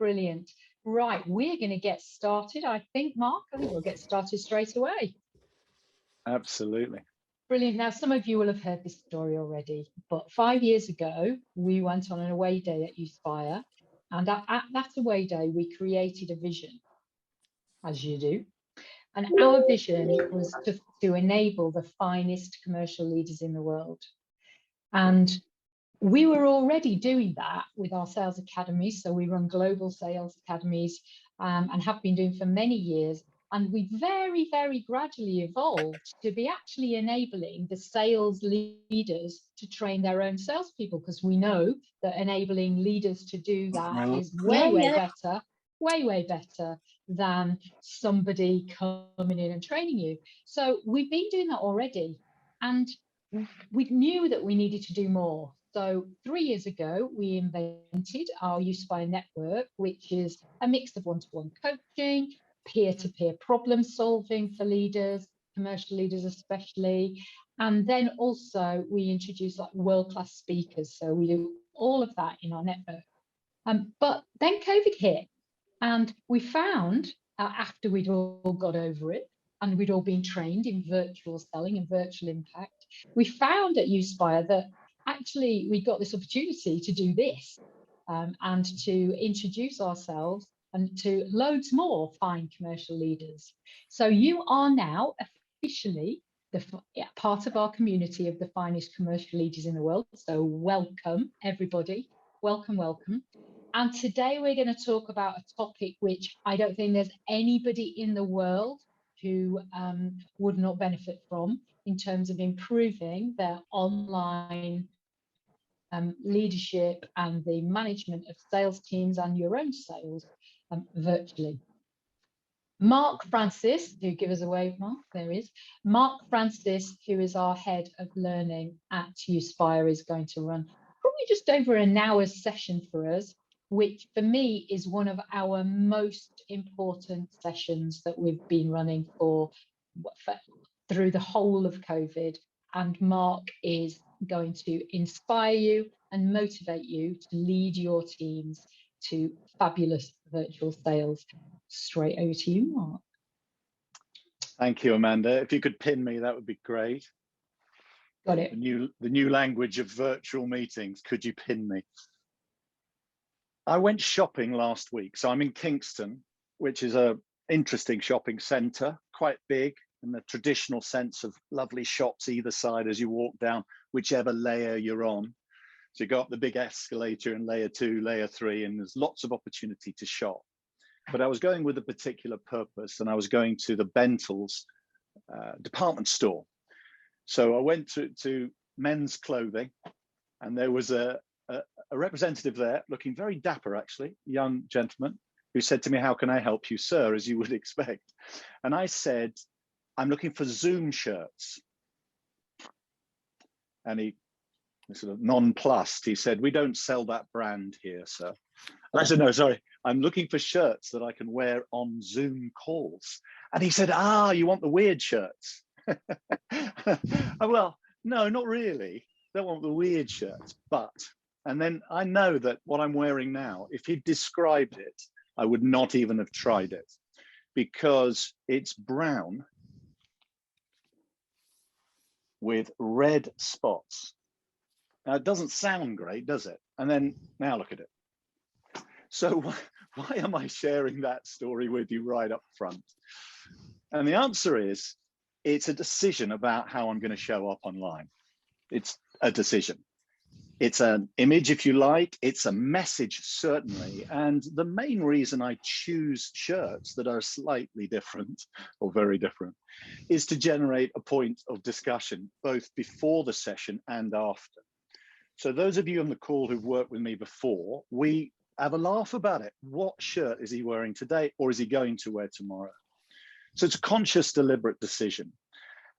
Brilliant. Right, we're going to get started. I think, Mark, I think we'll get started straight away. Absolutely. Brilliant. Now, some of you will have heard this story already, but 5 years ago, we went on an away day at Uspire, and at that away day, we created a vision, as you do. And our vision was to enable the finest commercial leaders in the world. And we were already doing that with our sales academies. So we run global sales academies and have been doing for many years. And we very, very gradually evolved to be actually enabling the sales leaders to train their own salespeople, because we know that enabling leaders to do that is way better than somebody coming in and training you. So we've been doing that already. And we knew that we needed to do more. So 3 years ago, we invented our Uspire network, which is a mix of one-to-one coaching, peer-to-peer problem solving for leaders, commercial leaders especially. And then also we introduce like world-class speakers. So we do all of that in our network. But then COVID hit, and we found after we'd all got over it and we'd all been trained in virtual selling and virtual impact, we found at Uspire that actually we got this opportunity to do this and to introduce ourselves and to loads more fine commercial leaders. So you are now officially part of our community of the finest commercial leaders in the world. So welcome, everybody. Welcome, welcome. And today we're going to talk about a topic which I don't think there's anybody in the world who would not benefit from in terms of improving their online leadership and the management of sales teams and your own sales virtually. Mark Francis, who give us a wave, Mark, there is. Mark Francis, who is our head of learning at Uspire, is going to run probably just over an hour's session for us, which for me is one of our most important sessions that we've been running through the whole of COVID. And Mark is going to inspire you and motivate you to lead your teams to fabulous virtual sales. Straight over to you, Mark. Thank you, Amanda. If you could pin me, that would be great. Got it. The new language of virtual meetings. Could you pin me? I went shopping last week. So I'm in Kingston, which is an interesting shopping centre, quite big in the traditional sense of lovely shops either side as you walk down whichever layer you're on. So you go up the big escalator in layer 2, layer 3, and there's lots of opportunity to shop. But I was going with a particular purpose, and I was going to the Bentals department store. So I went to men's clothing, and there was a representative there looking very dapper, actually, young gentleman, who said to me, "How can I help you, sir?" as you would expect. And I said, "I'm looking for Zoom shirts." And he sort of nonplussed. He said, "We don't sell that brand here, sir." And I said, "No, sorry, I'm looking for shirts that I can wear on Zoom calls." And he said, "Ah, you want the weird shirts?" Well, no, not really. Don't want the weird shirts, but, and then I know that what I'm wearing now, if he'd described it, I would not even have tried it, because it's brown with red spots. Now, it doesn't sound great, does it? And then now look at it. So why am I sharing that story with you right up front? And the answer is, it's a decision about how I'm going to show up online. It's a decision. It's an image, if you like. It's a message, certainly. And the main reason I choose shirts that are slightly different or very different is to generate a point of discussion, both before the session and after. So those of you on the call who've worked with me before, we have a laugh about it. What shirt is he wearing today, or is he going to wear tomorrow? So it's a conscious, deliberate decision.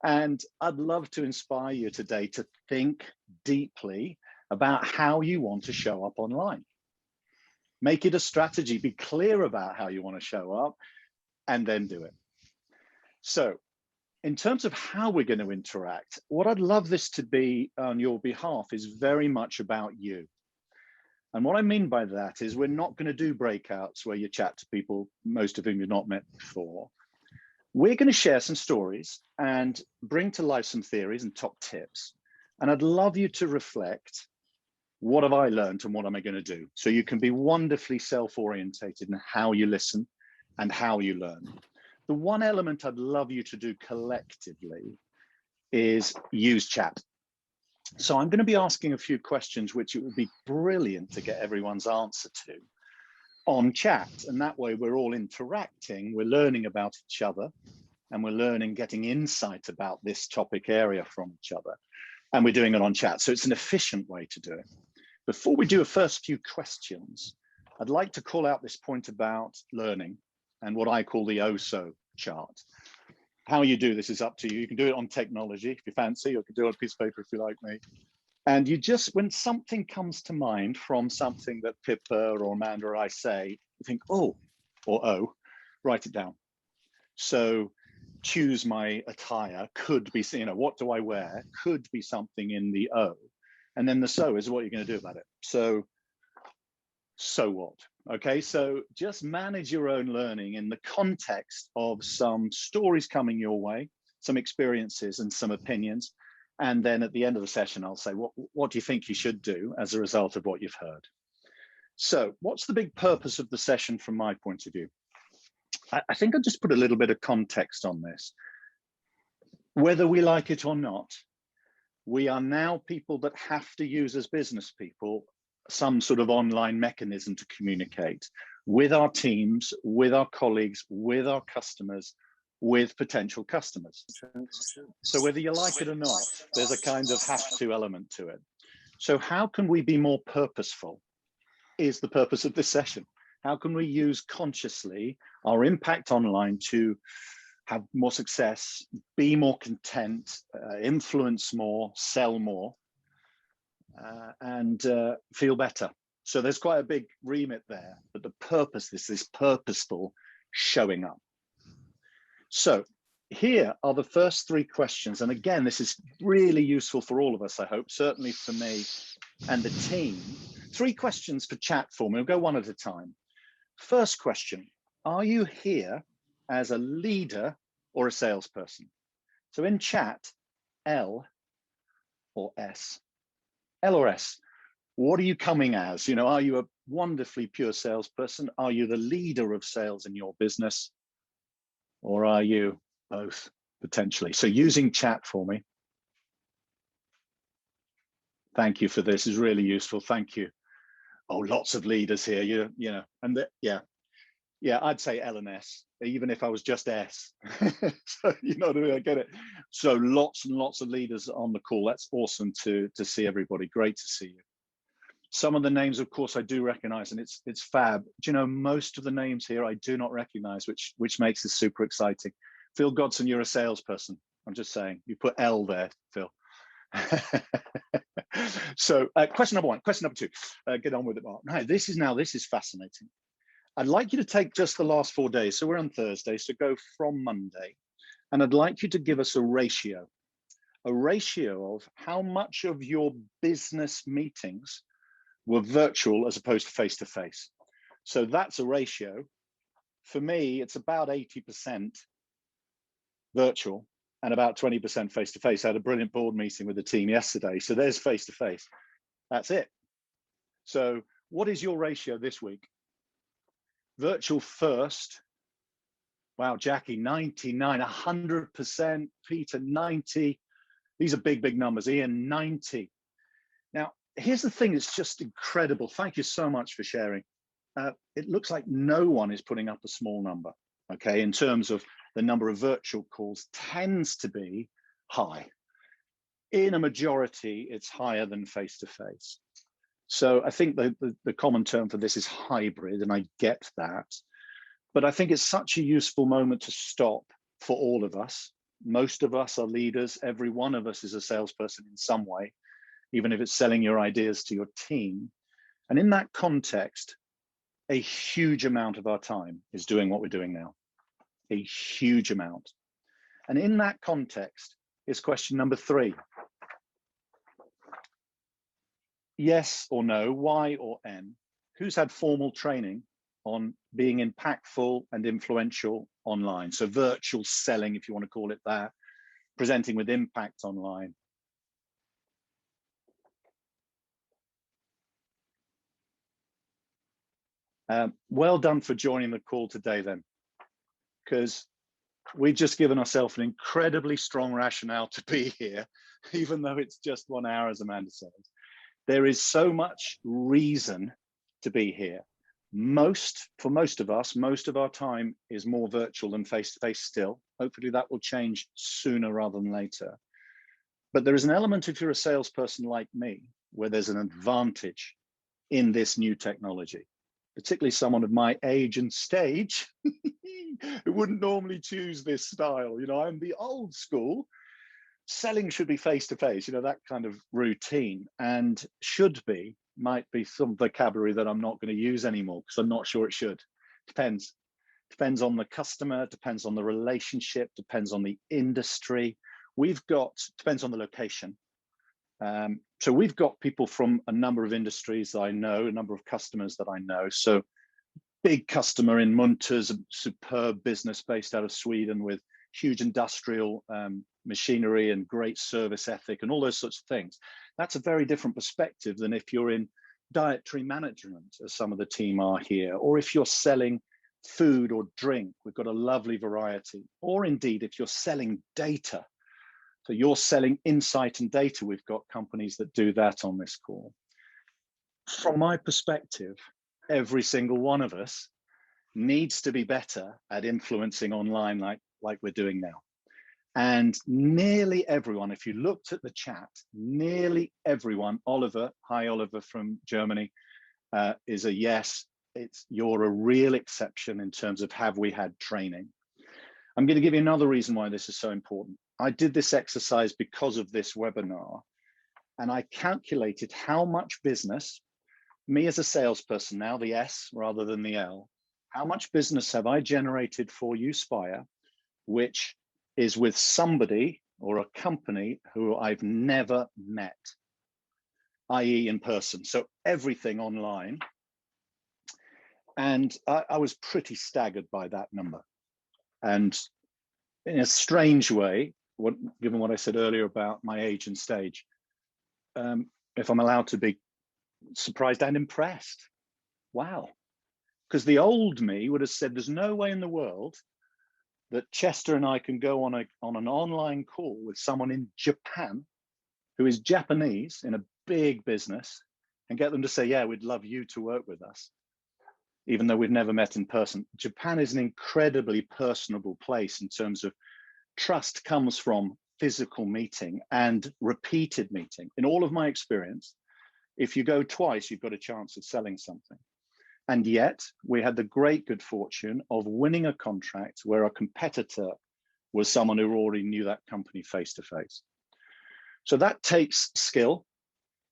And I'd love to inspire you today to think deeply about how you want to show up online. Make it a strategy, be clear about how you want to show up, and then do it. So in terms of how we're going to interact, what I'd love this to be on your behalf is very much about you. And what I mean by that is we're not going to do breakouts where you chat to people, most of whom you've not met before. We're going to share some stories and bring to life some theories and top tips. And I'd love you to reflect, what have I learned and what am I going to do? So you can be wonderfully self-orientated in how you listen and how you learn. The one element I'd love you to do collectively is use chat. So I'm going to be asking a few questions, which it would be brilliant to get everyone's answer to on chat. And that way we're all interacting, we're learning about each other, and we're learning, getting insight about this topic area from each other. And we're doing it on chat. So it's an efficient way to do it. Before we do a first few questions, I'd like to call out this point about learning and what I call the OSO chart. How you do this is up to you. You can do it on technology if you fancy, or you can do it on a piece of paper if you like me. And you just, when something comes to mind from something that Pippa or Amanda or I say, you think, oh, or oh, write it down. So choose my attire could be, you know, what do I wear could be something in the O. And then the so is what you're going to do about it. So what? Okay, so just manage your own learning in the context of some stories coming your way, some experiences and some opinions. And then at the end of the session, I'll say, what do you think you should do as a result of what you've heard? So what's the big purpose of the session from my point of view? I think I'll just put a little bit of context on this. Whether we like it or not, we are now people that have to use as business people some sort of online mechanism to communicate with our teams, with our colleagues, with our customers, with potential customers. So whether you like it or not, there's a kind of have to element to it. So how can we be more purposeful is the purpose of this session. How can we use consciously our impact online to have more success, be more content, influence more, sell more, and feel better? So there's quite a big remit there, but the purpose, this is purposeful showing up. So here are the first three questions. And again, this is really useful for all of us, I hope, certainly for me and the team. 3 questions for chat form. We'll go one at a time. First question, are you here as a leader or a salesperson? So in chat, L or S. L or S, what are you coming as? You know, are you a wonderfully pure salesperson? Are you the leader of sales in your business? Or are you both, potentially? So using chat for me. Thank you for this, is really useful. Thank you. Oh, lots of leaders here, you know, and yeah, I'd say L and S, even if I was just S. So, you know what I mean? I get it. So lots and lots of leaders on the call. That's awesome to see everybody. Great to see you. Some of the names, of course, I do recognize, and it's fab. Do you know, most of the names here I do not recognize, which makes this super exciting. Phil Godson, you're a salesperson. I'm just saying, you put L there, Phil. So question number 1, question number 2, get on with it, Mark. This is fascinating. I'd like you to take just the last 4 days. So we're on Thursday, so go from Monday. And I'd like you to give us a ratio of how much of your business meetings were virtual as opposed to face-to-face. So that's a ratio. For me, it's about 80% virtual and about 20% face-to-face. I had a brilliant board meeting with the team yesterday. So there's face-to-face. That's it. So what is your ratio this week? Virtual first. Wow, Jackie, 99, 100%, Peter, 90. These are big, big numbers. Ian, 90. Now, here's the thing that's just incredible. Thank you so much for sharing. It looks like no one is putting up a small number, okay, in terms of the number of virtual calls tends to be high. In a majority, it's higher than face-to-face. So I think the common term for this is hybrid, and I get that. But I think it's such a useful moment to stop for all of us. Most of us are leaders. Every one of us is a salesperson in some way, even if it's selling your ideas to your team. And in that context, a huge amount of our time is doing what we're doing now, a huge amount. And in that context is question number 3. Yes or no, Y or N? Who's had formal training on being impactful and influential online? So virtual selling, if you want to call it that, presenting with impact online. Well done for joining the call today then, because we've just given ourselves an incredibly strong rationale to be here, even though it's just 1 hour, as Amanda says. There is so much reason to be here. For most of us, most of our time is more virtual than face-to-face still. Hopefully that will change sooner rather than later. But there is an element, if you're a salesperson like me, where there's an advantage in this new technology, particularly someone of my age and stage who wouldn't normally choose this style. You know, I'm the old school. Selling should be face-to-face, you know, that kind of routine, and might be some vocabulary that I'm not going to use anymore because I'm not sure it should. Depends on the customer, depends on the relationship, depends on the industry. Depends on the location. So we've got people from a number of industries that I know, a number of customers that I know. So big customer in Munters, a superb business based out of Sweden with huge industrial machinery and great service ethic and all those sorts of things. That's a very different perspective than if you're in dietary management, as some of the team are here, or if you're selling food or drink, we've got a lovely variety, or indeed if you're selling data. So you're selling insight and data. We've got companies that do that on this call. From my perspective, every single one of us needs to be better at influencing online like we're doing now. And nearly everyone, if you looked at the chat, nearly everyone, Oliver, hi Oliver from Germany, is a yes. You're a real exception in terms of have we had training. I'm going to give you another reason why this is so important. I did this exercise because of this webinar, and I calculated how much business, me as a salesperson now, the S rather than the L, how much business have I generated for Uspire, which is with somebody or a company who I've never met, i.e. in person. So everything online. And I was pretty staggered by that number. And in a strange way, given what I said earlier about my age and stage, if I'm allowed to be surprised and impressed. Wow. Because the old me would have said, there's no way in the world that Chester and I can go on an online call with someone in Japan who is Japanese in a big business and get them to say, yeah, we'd love you to work with us, even though we've never met in person. Japan is an incredibly personable place in terms of trust comes from physical meeting and repeated meeting. In all of my experience, if you go twice, you've got a chance of selling something. And yet we had the great good fortune of winning a contract where a competitor was someone who already knew that company face to face. So that takes skill.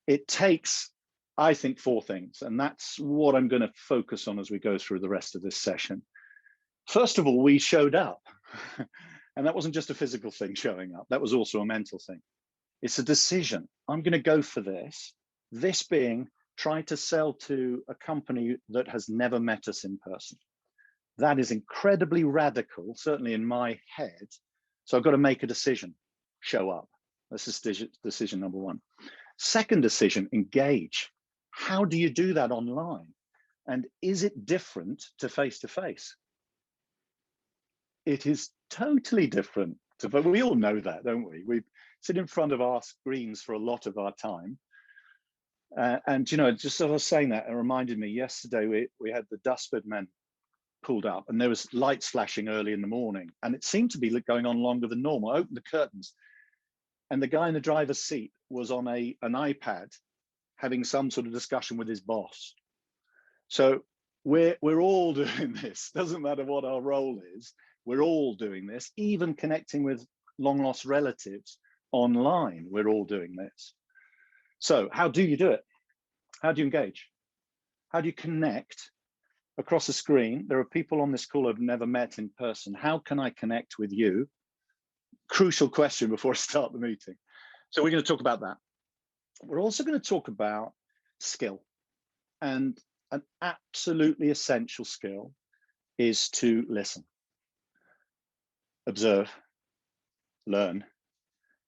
It takes, I think, 4 things. And that's what I'm going to focus on as we go through the rest of this session. First of all, we showed up. And that wasn't just a physical thing showing up. That was also a mental thing. It's a decision. I'm going to go for this. This being try to sell to a company that has never met us in person. That is incredibly radical, certainly in my head. So I've got to make a decision, show up. That's decision number 1. Second decision, engage. How do you do that online? And is it different to face-to-face? It is totally different, but we all know that, don't we? We sit in front of our screens for a lot of our time. And, you know, just as I was saying that, it reminded me yesterday, we had the dustbin men pulled up and there was lights flashing early in the morning and it seemed to be going on longer than normal. I opened the curtains and the guy in the driver's seat was on an iPad having some sort of discussion with his boss. So we're all doing this. Doesn't matter what our role is. We're all doing this, even connecting with long lost relatives online. We're all doing this. So how do you do it? How do you engage? How do you connect across a screen? There are people on this call I've never met in person. How can I connect with you? Crucial question before I start the meeting. So we're going to talk about that. We're also going to talk about skill. And an absolutely essential skill is to listen, observe, learn.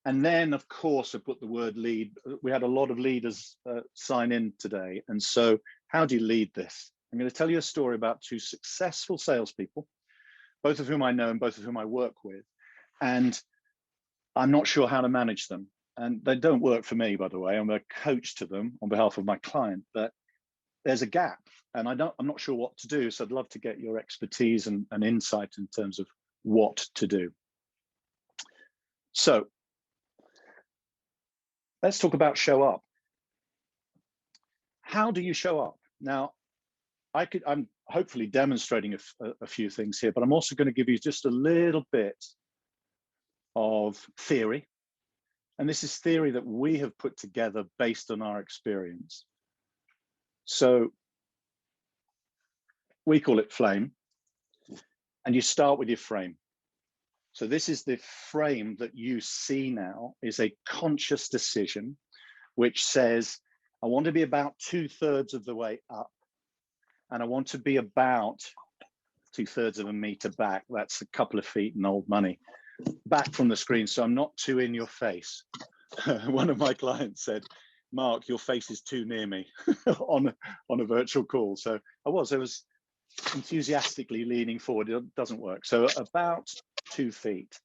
And then, of course, I put the word lead. We had a lot of leaders sign in today. And so how do you lead this? I'm going to tell you a story about two successful salespeople, both of whom I know and both of whom I work with. And I'm not sure how to manage them. And they don't work for me, by the way. I'm a coach to them on behalf of my client, but there's a gap and I'm not sure what to do. So I'd love to get your expertise and insight in terms of what to do. So let's talk about show up. How do you show up? Now, I'm hopefully demonstrating a few things here, but I'm also going to give you just a little bit of theory. And this is theory that we have put together based on our experience. So we call it flame, and you start with your frame. So this is the frame that you see now is a conscious decision, which says, I want to be about 2/3 of the way up, and I want to be about 2/3 of a meter back. That's a couple of feet in old money, back from the screen, so I'm not too in your face. One of my clients said, Mark, your face is too near me on a virtual call. So I was enthusiastically leaning forward. It doesn't work. So about 2 feet,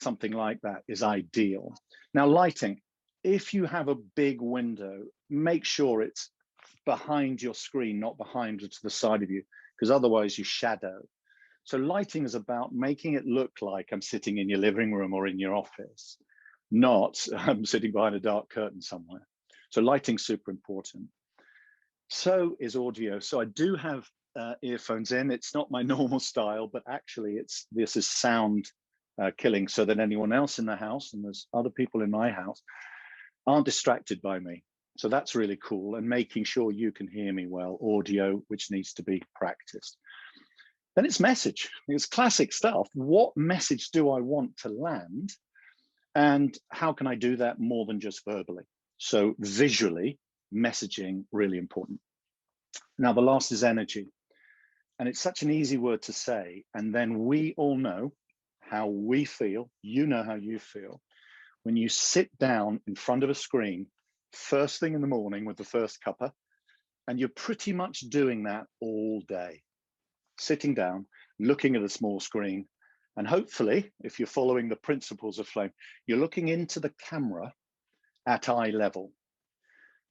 something like that is ideal. Now, lighting, if you have a big window, make sure it's behind your screen, not behind or to the side of you, because otherwise you shadow. So lighting is about making it look like I'm sitting in your living room or in your office, not I'm sitting behind a dark curtain somewhere. So lighting's super important. So is audio. So I do have earphones in. It's not my normal style, but actually this is sound killing, so that anyone else in the house, and there's other people in my house, aren't distracted by me. So that's really cool. And making sure you can hear me well, audio, which needs to be practiced. Then it's message. It's classic stuff. What message do I want to land? And how can I do that more than just verbally? So visually, messaging, really important. Now, the last is energy. And it's such an easy word to say. And then we all know how we feel. You know how you feel. When you sit down in front of a screen, first thing in the morning with the first cuppa, and you're pretty much doing that all day. Sitting down, looking at a small screen, and hopefully, if you're following the principles of flame, you're looking into the camera at eye level.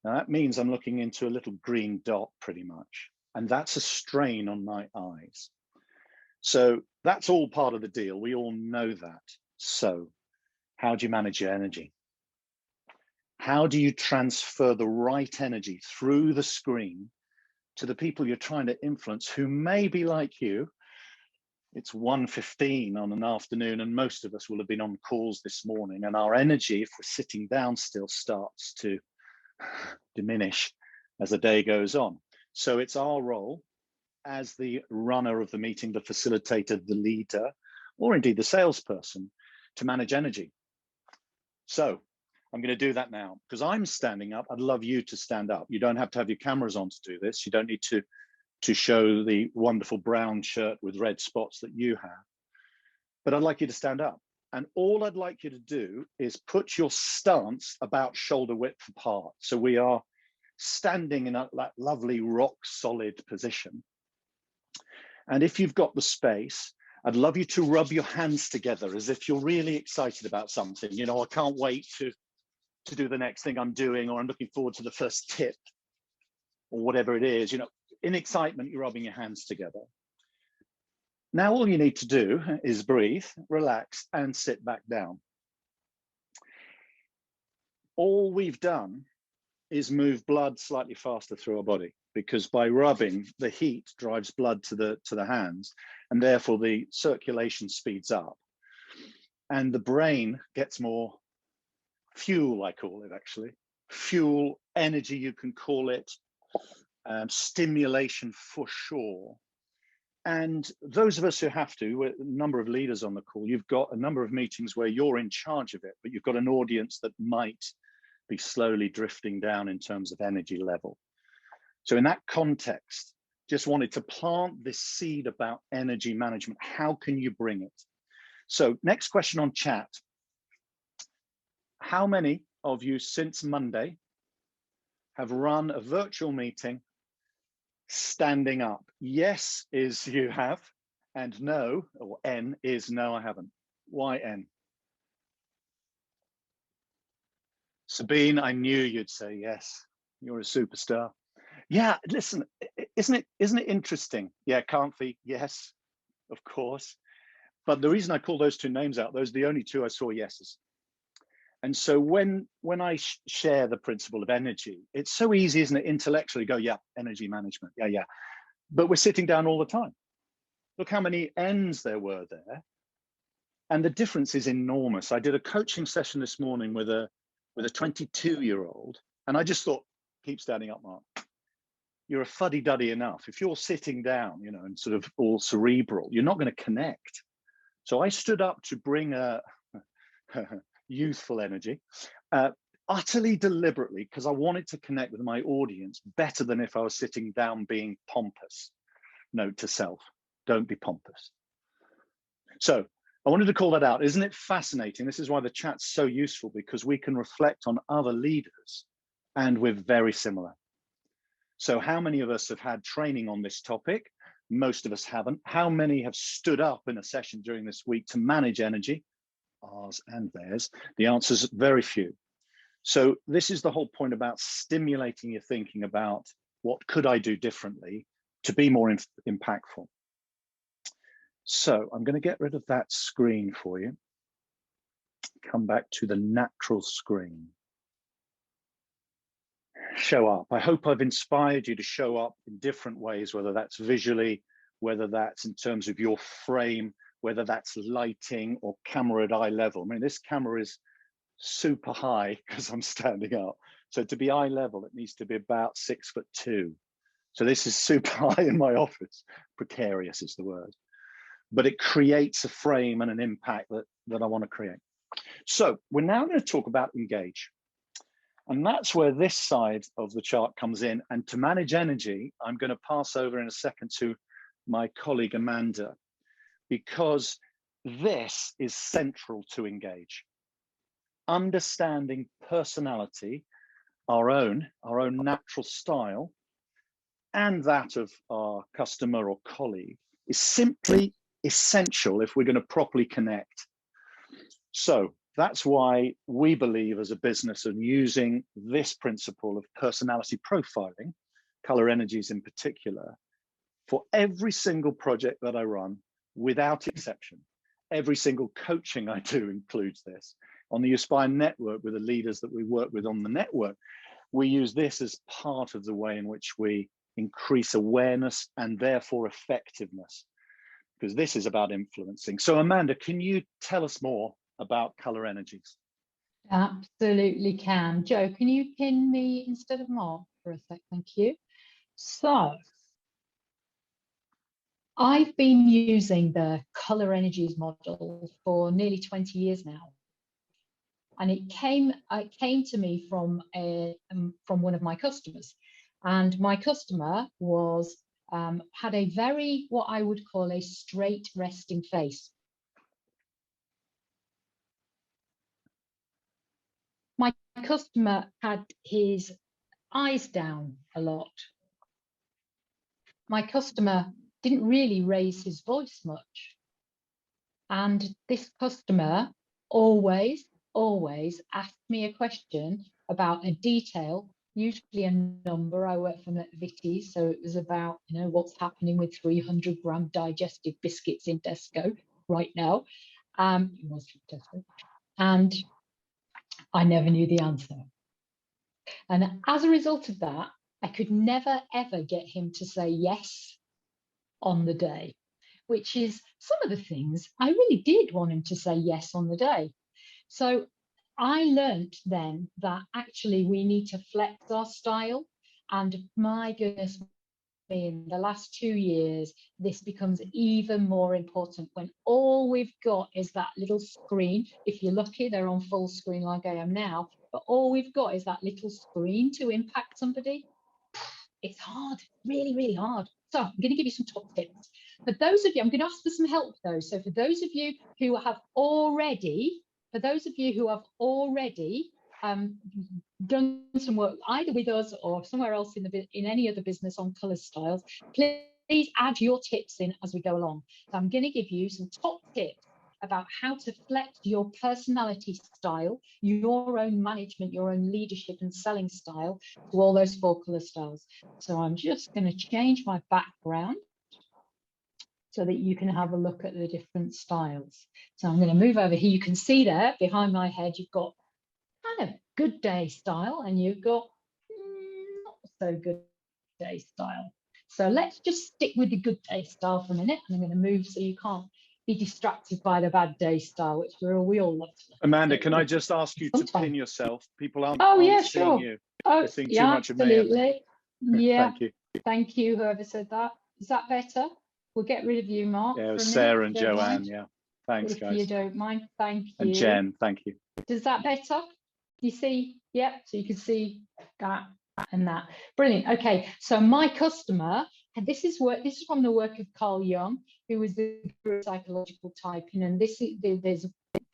Now that means I'm looking into a little green dot pretty much, and that's a strain on my eyes. So that's all part of the deal. We all know that. So how do you manage your energy? How do you transfer the right energy through the screen to the people you're trying to influence who may be like you? It's 1:15 on an afternoon, and most of us will have been on calls this morning, and our energy, if we're sitting down still, starts to diminish as the day goes on. So it's our role as the runner of the meeting, the facilitator, the leader, or indeed the salesperson, to manage energy. So I'm going to do that now because I'm standing up. I'd love you to stand up. You don't have to have your cameras on to do this. You don't need to show the wonderful brown shirt with red spots that you have. But I'd like you to stand up. And all I'd like you to do is put your stance about shoulder width apart. So we are standing in that lovely rock solid position. And if you've got the space, I'd love you to rub your hands together as if you're really excited about something. You know, I can't wait to do the next thing I'm doing, or I'm looking forward to the first tip, or whatever it is. You know, in excitement, you're rubbing your hands together. Now, all you need to do is breathe, relax, and sit back down. All we've done is move blood slightly faster through our body, because by rubbing, the heat drives blood to the hands, and therefore the circulation speeds up. And the brain gets more fuel, I call it actually. Fuel, energy, you can call it, stimulation for sure. And those of us who have to, we're a number of leaders on the call, you've got a number of meetings where you're in charge of it, but you've got an audience that might be slowly drifting down in terms of energy level. So in that context, just wanted to plant this seed about energy management. How can you bring it? So next question on chat. How many of you since Monday have run a virtual meeting standing up? Yes is you have, and no, or N is no, I haven't. Why N? Sabine, I knew you'd say yes. You're a superstar. Yeah, listen, isn't it interesting? Yeah, Canfi, yes, of course. But the reason I call those two names out, those are the only two I saw yeses. And so when I share the principle of energy, it's so easy, isn't it, intellectually go, yeah, energy management, yeah. But we're sitting down all the time. Look how many N's there were there. And the difference is enormous. I did a coaching session this morning with a 22-year-old, and I just thought, keep standing up, Mark. You're a fuddy-duddy enough. If you're sitting down, you know, and sort of all cerebral, you're not going to connect. So I stood up to bring a youthful energy, utterly deliberately, because I wanted to connect with my audience better than if I was sitting down being pompous. Note to self, don't be pompous. So I wanted to call that out. Isn't it fascinating? This is why the chat's so useful, because we can reflect on other leaders and we're very similar. So how many of us have had training on this topic? Most of us haven't. How many have stood up in a session during this week to manage energy? Ours and theirs. The answer is very few. So this is the whole point about stimulating your thinking about what could I do differently to be more impactful. So I'm going to get rid of that screen for you. Come back to the natural screen. Show up. I hope I've inspired you to show up in different ways, whether that's visually, whether that's in terms of your frame, whether that's lighting or camera at eye level. I mean, this camera is super high because I'm standing up. So to be eye level, it needs to be about 6'2". So this is super high in my office. Precarious is the word. But it creates a frame and an impact that I want to create. So we're now going to talk about engage. And that's where this side of the chart comes in. And to manage energy, I'm going to pass over in a second to my colleague Amanda, because this is central to engage. Understanding personality, our own natural style, and that of our customer or colleague is simply essential if we're going to properly connect. So that's why we believe as a business in using this principle of personality profiling, color energies in particular, for every single project that I run, without exception. Every single coaching I do includes this. On the Uspire network, with the leaders that we work with on the network, we use this as part of the way in which we increase awareness and therefore effectiveness, because this is about influencing. So Amanda, can you tell us more about color energies? Absolutely can. Joe, can you pin me instead of Mark for a sec? Thank you. So I've been using the color energies model for nearly 20 years now. And it came to me from one of my customers. And my customer was had a very, what I would call a straight resting face. My customer had his eyes down a lot. My customer didn't really raise his voice much. And this customer always asked me a question about a detail, usually a number. I work from Vitti, so it was about, you know, what's happening with 300-gram digestive biscuits in Tesco right now. It was from Tesco. And I never knew the answer. And as a result of that, I could never, ever get him to say yes on the day, which is some of the things I really did want him to say yes on the day. So I learned then that actually we need to flex our style. And my goodness, in the last 2 years, this becomes even more important when all we've got is that little screen. If you're lucky, they're on full screen like I am now, but all we've got is that little screen to impact somebody. It's hard, really, really hard. So I'm going to give you some top tips. For those of you, I'm going to ask for some help though. So for those of you who have already, done some work either with us or somewhere else in any other business on colour styles, please add your tips in as we go along. So I'm going to give you some top tips about how to flex your personality style, your own management, your own leadership and selling style to all those 4 colour styles. So I'm just going to change my background so that you can have a look at the different styles. So I'm going to move over here. You can see there behind my head, you've got kind of good day style and you've got not so good day style. So let's just stick with the good day style for a minute. And I'm going to move so you can't be distracted by the bad day style, which we all love to look Amanda, at. can I just ask you Sometimes. to pin yourself? People aren't, yeah, seeing sure. you. Oh, They're seeing yeah, too much of me, I think. absolutely. Yeah. Thank you. Thank you, whoever said that. Is that better? We'll get rid of you, Mark. Yeah, it was for a Sarah minute, and Joanne. Yeah. Thanks, if guys. you don't mind. Thank you. And Jen, thank you. Does that better? You see? Yep. So you can see that and that. Brilliant. Okay. So my customer, and this is from the work of Carl Jung, who was the psychological typing, and there's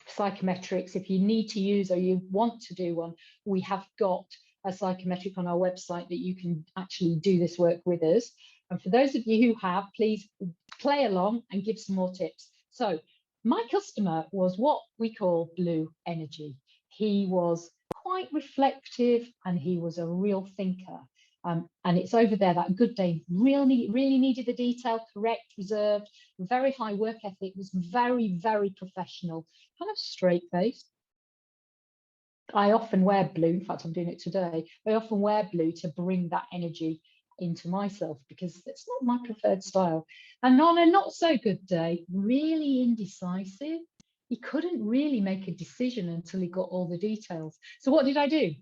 psychometrics. If you need to use or you want to do one, we have got a psychometric on our website that you can actually do this work with us. And for those of you who have, please play along and give some more tips. So my customer was what we call blue energy. He was quite reflective and he was a real thinker. And it's over there, that good day, really needed the detail, correct, reserved, very high work ethic, was very, very professional, kind of straight-faced. I often wear blue, in fact, I'm doing it today. I often wear blue to bring that energy into myself because it's not my preferred style. And on a not so good day, really indecisive. He couldn't really make a decision until he got all the details. So what did I do?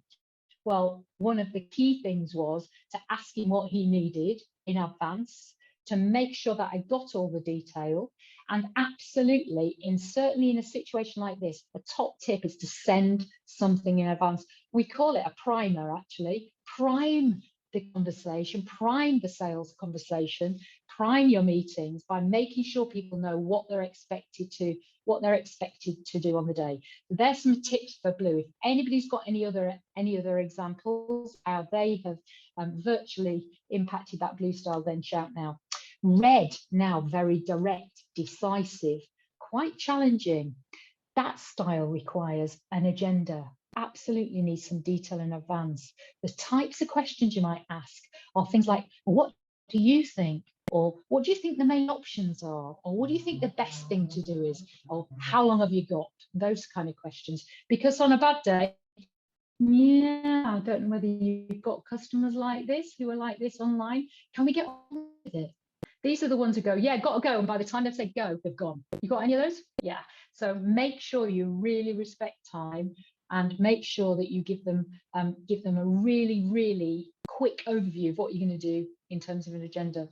Well, one of the key things was to ask him what he needed in advance, to make sure that I got all the detail. And absolutely, certainly in a situation like this, the top tip is to send something in advance. We call it a primer, actually. Prime the conversation, prime the sales conversation, prime your meetings by making sure people know what they're expected to do on the day. So there's some tips for blue. If anybody's got any other examples how they have virtually impacted that blue style, then shout now. Red, now very direct, decisive, quite challenging. That style requires an agenda. Absolutely needs some detail in advance. The types of questions you might ask are things like, what do you think? Or what do you think the main options are? Or what do you think the best thing to do is? Or how long have you got? Those kind of questions. Because on a bad day, yeah, I don't know whether you've got customers like this who are like this online. Can we get on with it? These are the ones who go, yeah, got to go. And by the time they say go, they've gone. You got any of those? Yeah. So make sure you really respect time and make sure that you give them a really, really quick overview of what you're going to do in terms of an agenda.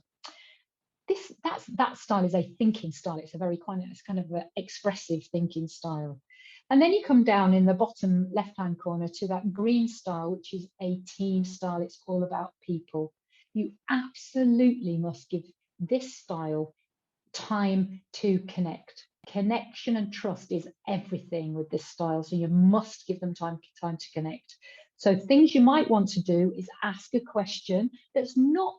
That style is a thinking style. It's a very kind of an expressive thinking style. And then you come down in the bottom left-hand corner to that green style, which is a team style. It's all about people. You absolutely must give this style time to connect. Connection and trust is everything with this style. So you must give them time to connect. So things you might want to do is ask a question that's not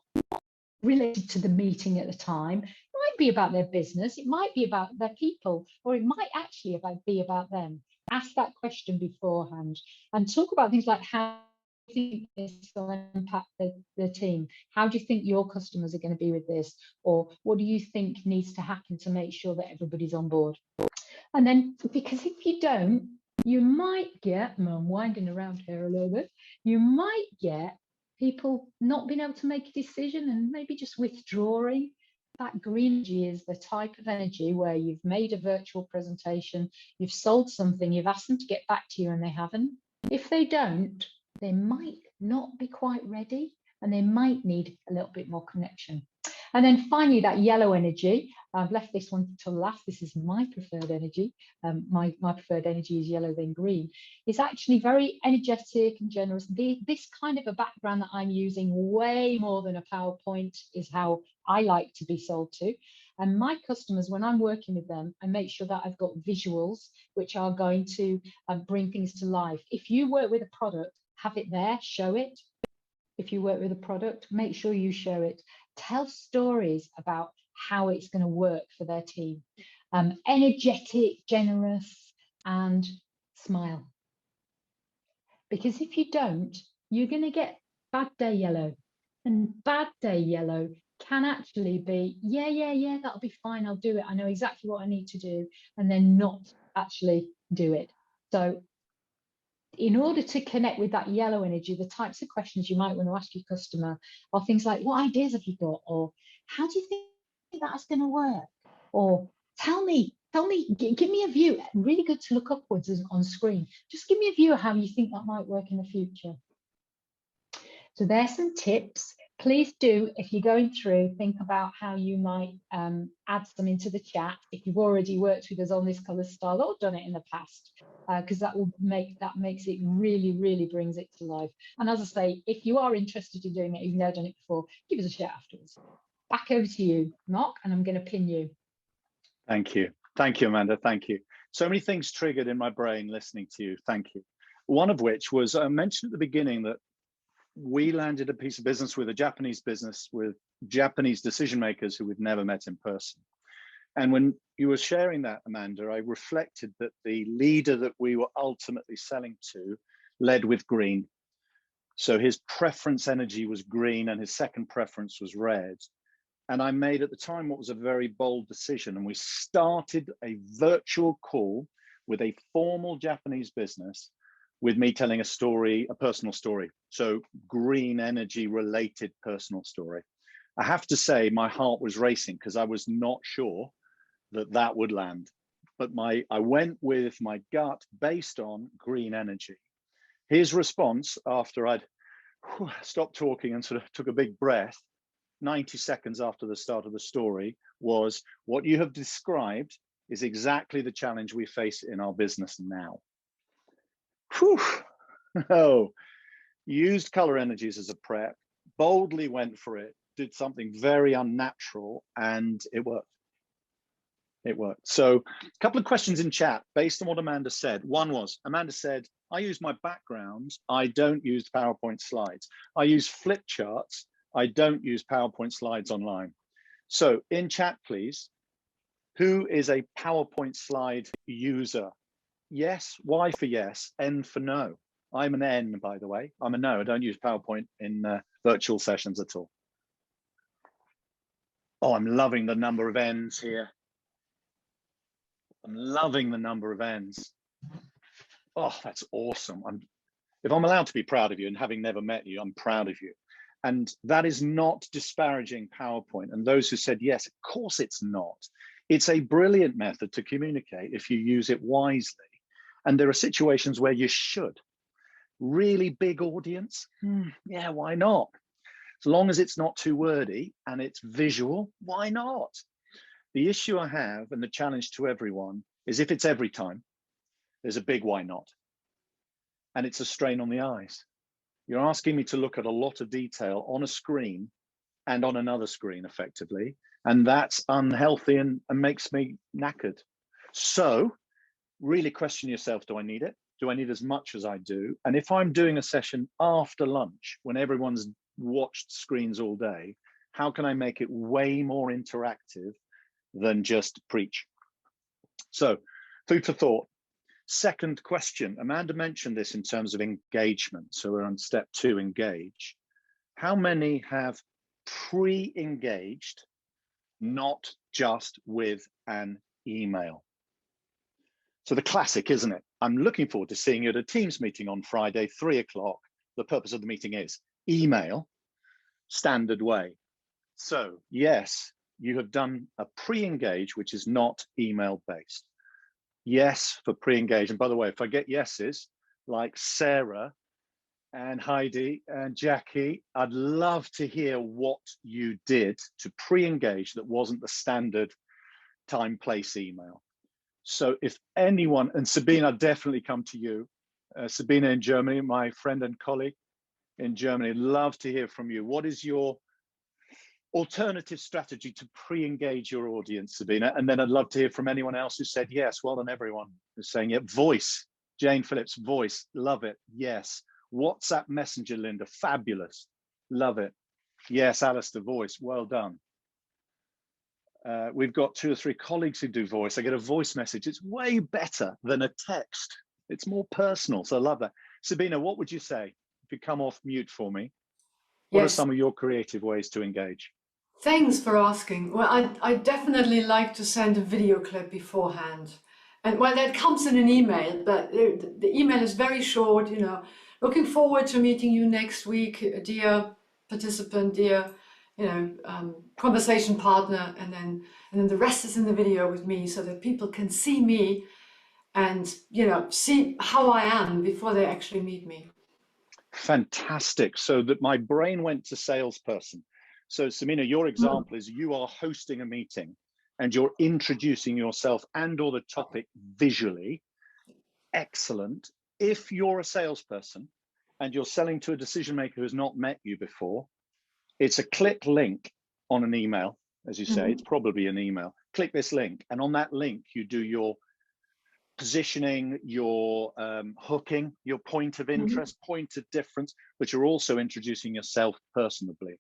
related to the meeting at the time. It might be about their business, it might be about their people, or it might actually be about them. Ask that question beforehand and talk about things like how do you think this will impact the team? How do you think your customers are going to be with this? Or what do you think needs to happen to make sure that everybody's on board? And then, because if you don't, you might get, I'm winding around here a little bit, you might get people not being able to make a decision and maybe just withdrawing. That green energy is the type of energy where you've made a virtual presentation, you've sold something, you've asked them to get back to you and they haven't. If they don't, they might not be quite ready and they might need a little bit more connection. And then finally, that yellow energy. I've left this one till last. This is my preferred energy. My preferred energy is yellow, then green. It's actually very energetic and generous. This kind of a background that I'm using way more than a PowerPoint is how I like to be sold to. And my customers, when I'm working with them, I make sure that I've got visuals which are going to bring things to life. If you work with a product, have it there, show it. If you work with a product, make sure you show it. Tell stories about how it's going to work for their team. Energetic, generous, and smile. Because if you don't, you're going to get bad day yellow. And bad day yellow can actually be, yeah, that'll be fine. I'll do it. I know exactly what I need to do. And then not actually do it. So in order to connect with that yellow energy, the types of questions you might want to ask your customer are things like, what ideas have you got? Or how do you think that's going to work? Or tell me, give me a view. Really good to look upwards on screen. Just give me a view of how you think that might work in the future. So there's some tips. Please do, if you're going through, think about how you might add some into the chat. If you've already worked with us on this colour style or done it in the past, because that makes it really brings it to life. And as I say, if you are interested in doing it, you've never done it before, give us a shout afterwards. Back over to you, Mark, and I'm going to pin you. Thank you, Amanda. Thank you. So many things triggered in my brain listening to you. Thank you. One of which was I mentioned at the beginning that we landed a piece of business with a Japanese business with Japanese decision makers who we've never met in person. And when you were sharing that, Amanda, I reflected that the leader that we were ultimately selling to led with green. So his preference energy was green and his second preference was red. And I made at the time what was a very bold decision. And we started a virtual call with a formal Japanese business with me telling a story, a personal story. So green energy related personal story. I have to say my heart was racing because I was not sure that would land. But I went with my gut based on green energy. His response after I'd stopped talking and sort of took a big breath, 90 seconds after the start of the story, was, what you have described is exactly the challenge we face in our business now. Whew. Oh, used color energies as a prep, boldly went for it, did something very unnatural, and it worked. It worked. So a couple of questions in chat based on what Amanda said. One was, Amanda said, I use my background. I don't use PowerPoint slides. I use flip charts. I don't use PowerPoint slides online. So in chat, please, who is a PowerPoint slide user? Yes, Y for yes, N for no. I'm an N, by the way. I'm a no. I don't use PowerPoint in virtual sessions at all. Oh, I'm loving the number of N's here. I'm loving the number of N's. Oh, that's awesome. If I'm allowed to be proud of you, and having never met you, I'm proud of you. And that is not disparaging PowerPoint. And those who said yes, of course it's not. It's a brilliant method to communicate if you use it wisely. And there are situations where you should. Really big audience? Yeah, why not? As long as it's not too wordy and it's visual, why not? The issue I have, and the challenge to everyone, is if it's every time, there's a big why not. And it's a strain on the eyes. You're asking me to look at a lot of detail on a screen and on another screen effectively, and that's unhealthy and makes me knackered. So really question yourself, do I need it? Do I need as much as I do? And if I'm doing a session after lunch when everyone's watched screens all day, how can I make it way more interactive than just preach? So food for thought. Second question, Amanda mentioned this in terms of engagement. So we're on step 2, engage. How many have pre-engaged, not just with an email? So the classic, isn't it? I'm looking forward to seeing you at a Teams meeting on Friday, 3 o'clock. The purpose of the meeting is email, standard way. So yes, you have done a pre-engage, which is not email based. Yes for pre-engage. And by the way, if I get yeses, like Sarah and Heidi and Jackie, I'd love to hear what you did to pre-engage that wasn't the standard time, place email. So if anyone, and Sabine, I'd definitely come to you. Sabina in Germany, my friend and colleague in Germany, love to hear from you. What is your alternative strategy to pre-engage your audience, Sabina? And then I'd love to hear from anyone else who said yes. Well done, everyone who's saying it. Voice, Jane Phillips, voice, love it, yes. WhatsApp Messenger, Linda, fabulous, love it. Yes, Alistair, voice, well done. We've got 2 or 3 colleagues who do voice. I get a voice message. It's way better than a text. It's more personal, so I love that. Sabina, what would you say if you come off mute for me? What are Yes. some of your creative ways to engage? Thanks for asking. Well, I definitely like to send a video clip beforehand. And well, that comes in an email, but the email is very short, you know, looking forward to meeting you next week, dear participant, dear, you know, conversation partner. And then the rest is in the video with me so that people can see me and, you know, see how I am before they actually meet me. Fantastic. So that my brain went to salesperson. So Samina, your example is you are hosting a meeting and you're introducing yourself and or the topic visually. Excellent. If you're a salesperson and you're selling to a decision maker who's not met you before, it's a click link on an email, as you say, it's probably an email. Click this link, and on that link, you do your positioning, your hooking, your point of interest, point of difference, but you're also introducing yourself personally.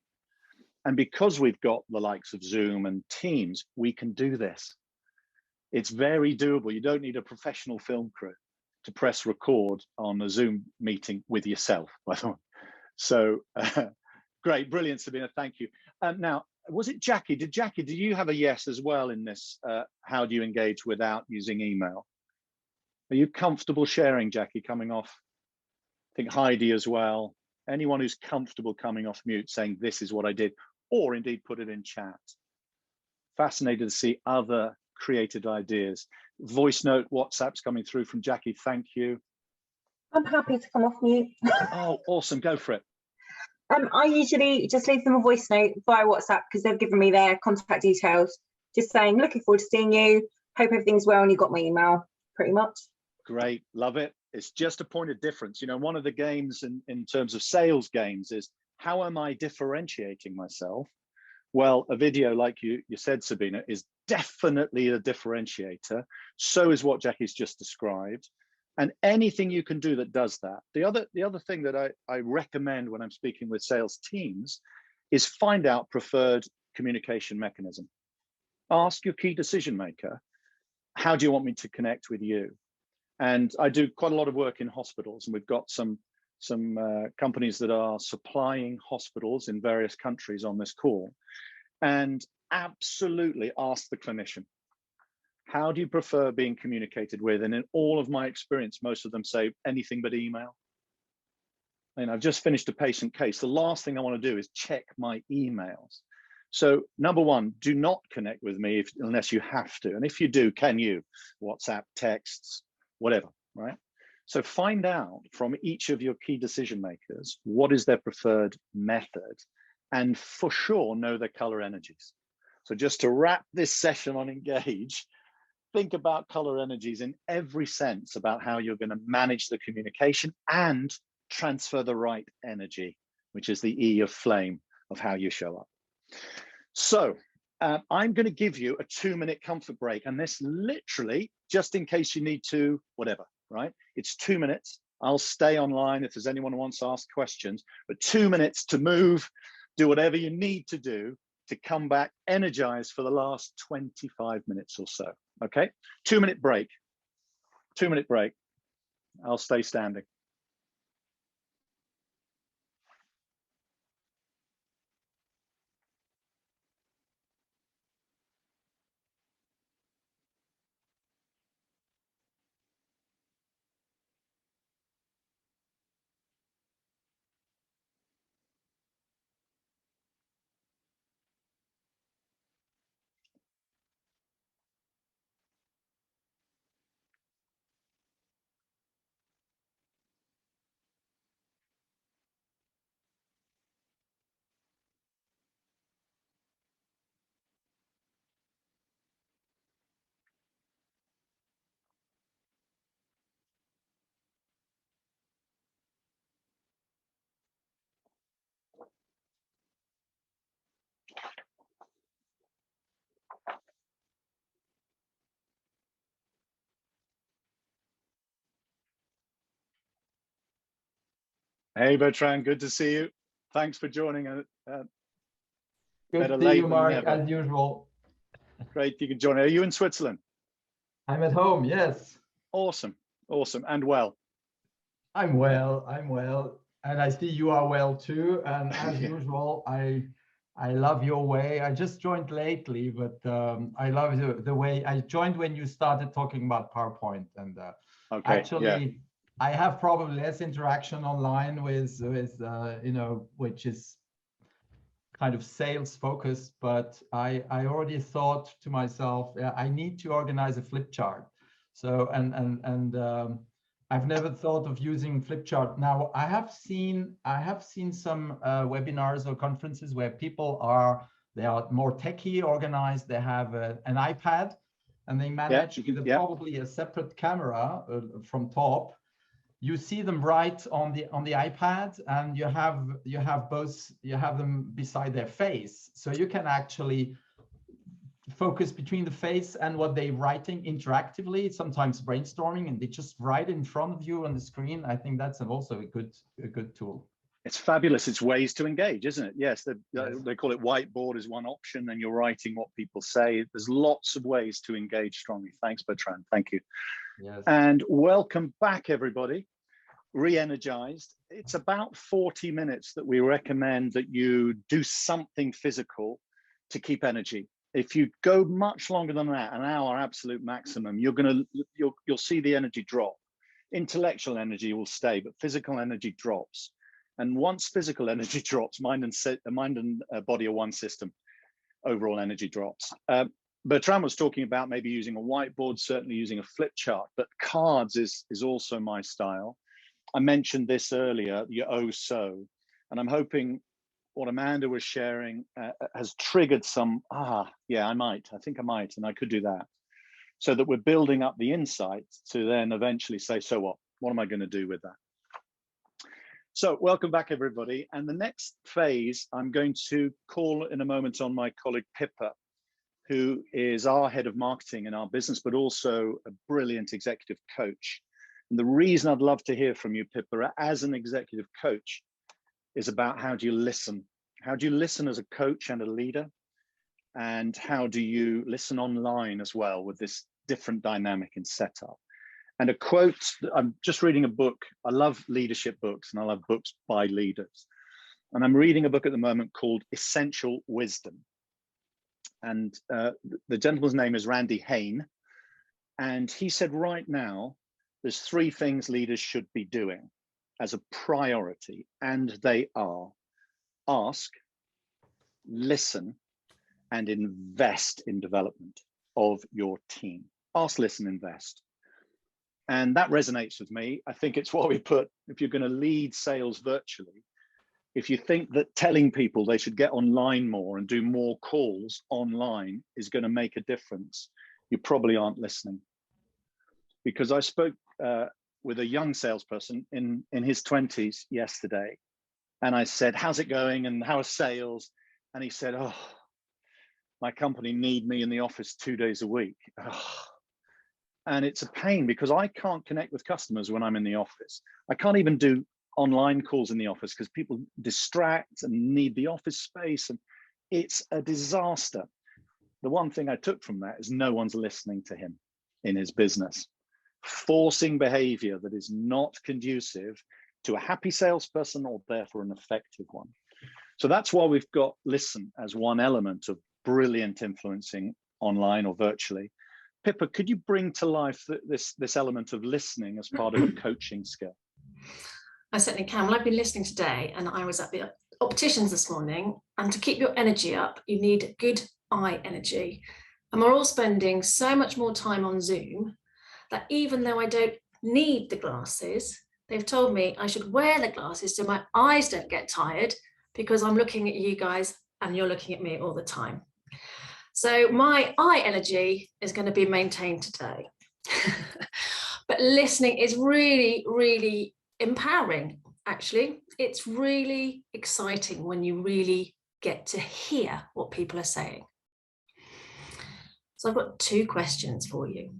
And because we've got the likes of Zoom and Teams, we can do this. It's very doable. You don't need a professional film crew to press record on a Zoom meeting with yourself, by the way. So great, brilliant, Sabina, thank you. Now, was it Jackie? Did you have a yes as well in this? How do you engage without using email? Are you comfortable sharing, Jackie, coming off? I think Heidi as well. Anyone who's comfortable coming off mute saying this is what I did, or indeed put it in chat. Fascinated to see other creative ideas. Voice note, WhatsApp's coming through from Jackie, thank you. I'm happy to come off mute. Oh, awesome, go for it. I usually just leave them a voice note via WhatsApp because they've given me their contact details, just saying, looking forward to seeing you, hope everything's well, and you got my email, pretty much. Great, love it. It's just a point of difference. You know, one of the games in terms of sales games is, how am I differentiating myself? Well, a video like you said, Sabina, is definitely a differentiator. So is what Jackie's just described. And anything you can do that does that. The other thing that I recommend when I'm speaking with sales teams is find out preferred communication mechanism. Ask your key decision maker, how do you want me to connect with you? And I do quite a lot of work in hospitals, and we've got some companies that are supplying hospitals in various countries on this call. And absolutely ask the clinician, how do you prefer being communicated with? And in all of my experience, most of them say anything but email. And I've just finished a patient case. The last thing I want to do is check my emails. So number one, do not connect with me unless you have to. And if you do, can you? WhatsApp, texts, whatever, right? So find out from each of your key decision makers, what is their preferred method, and for sure know their color energies. So just to wrap this session on engage, think about color energies in every sense about how you're going to manage the communication and transfer the right energy, which is the E of flame of how you show up. So I'm going to give you a 2-minute comfort break, and this literally, just in case you need to, whatever, right? It's 2 minutes. I'll stay online if there's anyone who wants to ask questions, but 2 minutes to move, do whatever you need to do to come back energized for the last 25 minutes or so, okay? 2-minute break, 2-minute break. I'll stay standing. Hey, Bertrand, good to see you. Thanks for joining. Good Better to see late you, than Mark, never. as usual. Great you could join. Are you in Switzerland? I'm at home, yes. Awesome, awesome, and well. I'm well, and I see you are well too. And as Yeah. usual, I love your way. I just joined lately, but I love the way I joined when you started talking about PowerPoint. And Okay, actually, yeah. I have probably less interaction online with you know, which is kind of sales focused, but I already thought to myself, yeah, I need to organize a flip chart. So I've never thought of using flip chart. Now I have seen some webinars or conferences where people they are more techie organized. They have an iPad and they manage with probably a separate camera from top. You see them right on the iPad, and you have them beside their face, so you can actually focus between the face and what they're writing interactively, sometimes brainstorming, and they just write in front of you on the screen. I think that's also a good tool. It's fabulous. It's ways to engage, isn't it? Yes, Yes. They call it whiteboard is one option, and you're writing what people say. There's lots of ways to engage strongly. Thanks, Bertrand. Thank you. Yes. And welcome back, everybody. Re-energized. It's about 40 minutes that we recommend that you do something physical to keep energy. If you go much longer than that, an hour absolute maximum, you'll see the energy drop. Intellectual energy will stay, but physical energy drops. And once physical energy drops, mind and body are one system. Overall energy drops. Bertrand was talking about maybe using a whiteboard, certainly using a flip chart, but cards is also my style. I mentioned this earlier, the oh-so, and I'm hoping what Amanda was sharing has triggered some, yeah, I think I might, and I could do that. So that we're building up the insight to then eventually say, so what? What am I going to do with that? So welcome back, everybody. And the next phase, I'm going to call in a moment on my colleague Pippa, who is our head of marketing in our business, but also a brilliant executive coach. And the reason I'd love to hear from you, Pippa, as an executive coach, is about how do you listen? How do you listen as a coach and a leader? And how do you listen online as well with this different dynamic and setup? And a quote, I'm just reading a book. I love leadership books and I love books by leaders. And I'm reading a book at the moment called Essential Wisdom. And the gentleman's name is Randy Hain. And he said right now, there's 3 things leaders should be doing as a priority, and they are ask, listen, and invest in development of your team. Ask, listen, invest. And that resonates with me. I think it's what we put, if you're going to lead sales virtually, if you think that telling people they should get online more and do more calls online is going to make a difference, you probably aren't listening. Because I spoke with a young salesperson in his 20s yesterday, and I said, how's it going and how are sales? And he said, oh, my company need me in the office 2 days a week. Oh. And it's a pain because I can't connect with customers when I'm in the office. I can't even do online calls in the office because people distract and need the office space, and it's a disaster. The one thing I took from that is no one's listening to him in his business, forcing behavior that is not conducive to a happy salesperson or therefore an effective one. So that's why we've got listen as one element of brilliant influencing online or virtually. Pippa, could you bring to life this element of listening as part of a coaching skill? I certainly can. Well, I've been listening today, and I was at the opticians this morning, and to keep your energy up, you need good eye energy. And we're all spending so much more time on Zoom that even though I don't need the glasses, they've told me I should wear the glasses so my eyes don't get tired, because I'm looking at you guys and you're looking at me all the time. So my eye energy is going to be maintained today. But listening is really, really empowering, actually. It's really exciting when you really get to hear what people are saying. So I've got 2 questions for you.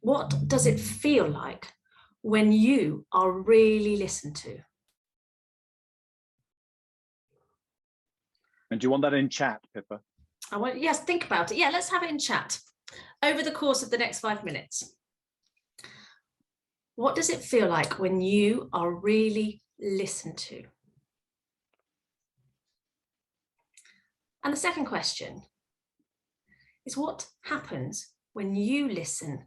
What does it feel like when you are really listened to? And do you want that in chat, Pippa? Yes, think about it. Yeah, let's have it in chat over the course of the next 5 minutes. What does it feel like when you are really listened to? And the second question is, what happens when you listen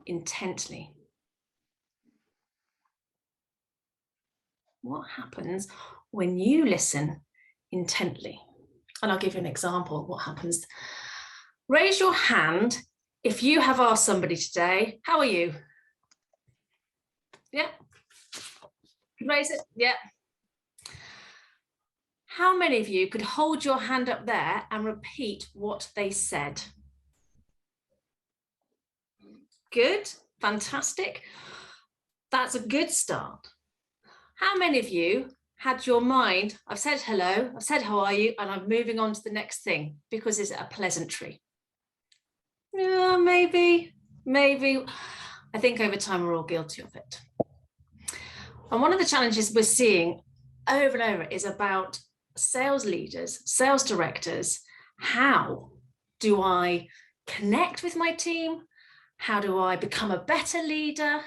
intently? What happens when you listen intently? And I'll give you an example of what happens. Raise your hand if you have asked somebody today, how are you? Yeah. Raise it. Yeah. How many of you could hold your hand up there and repeat what they said? Good. Fantastic. That's a good start. How many of you had your mind, I've said hello, I've said how are you, and I'm moving on to the next thing because it's a pleasantry? Yeah, maybe. I think over time we're all guilty of it. And one of the challenges we're seeing over and over is about sales leaders, sales directors. How do I connect with my team? How do I become a better leader?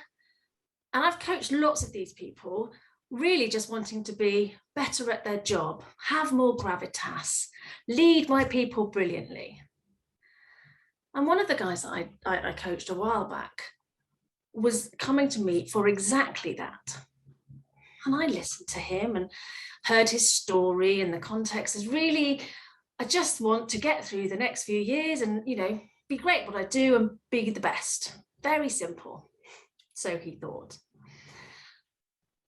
And I've coached lots of these people, really just wanting to be better at their job, have more gravitas, lead my people brilliantly. And one of the guys that I coached a while back was coming to me for exactly that. And I listened to him and heard his story, and the context is really, I just want to get through the next few years and, you know, be great at what I do and be the best. Very simple. So he thought.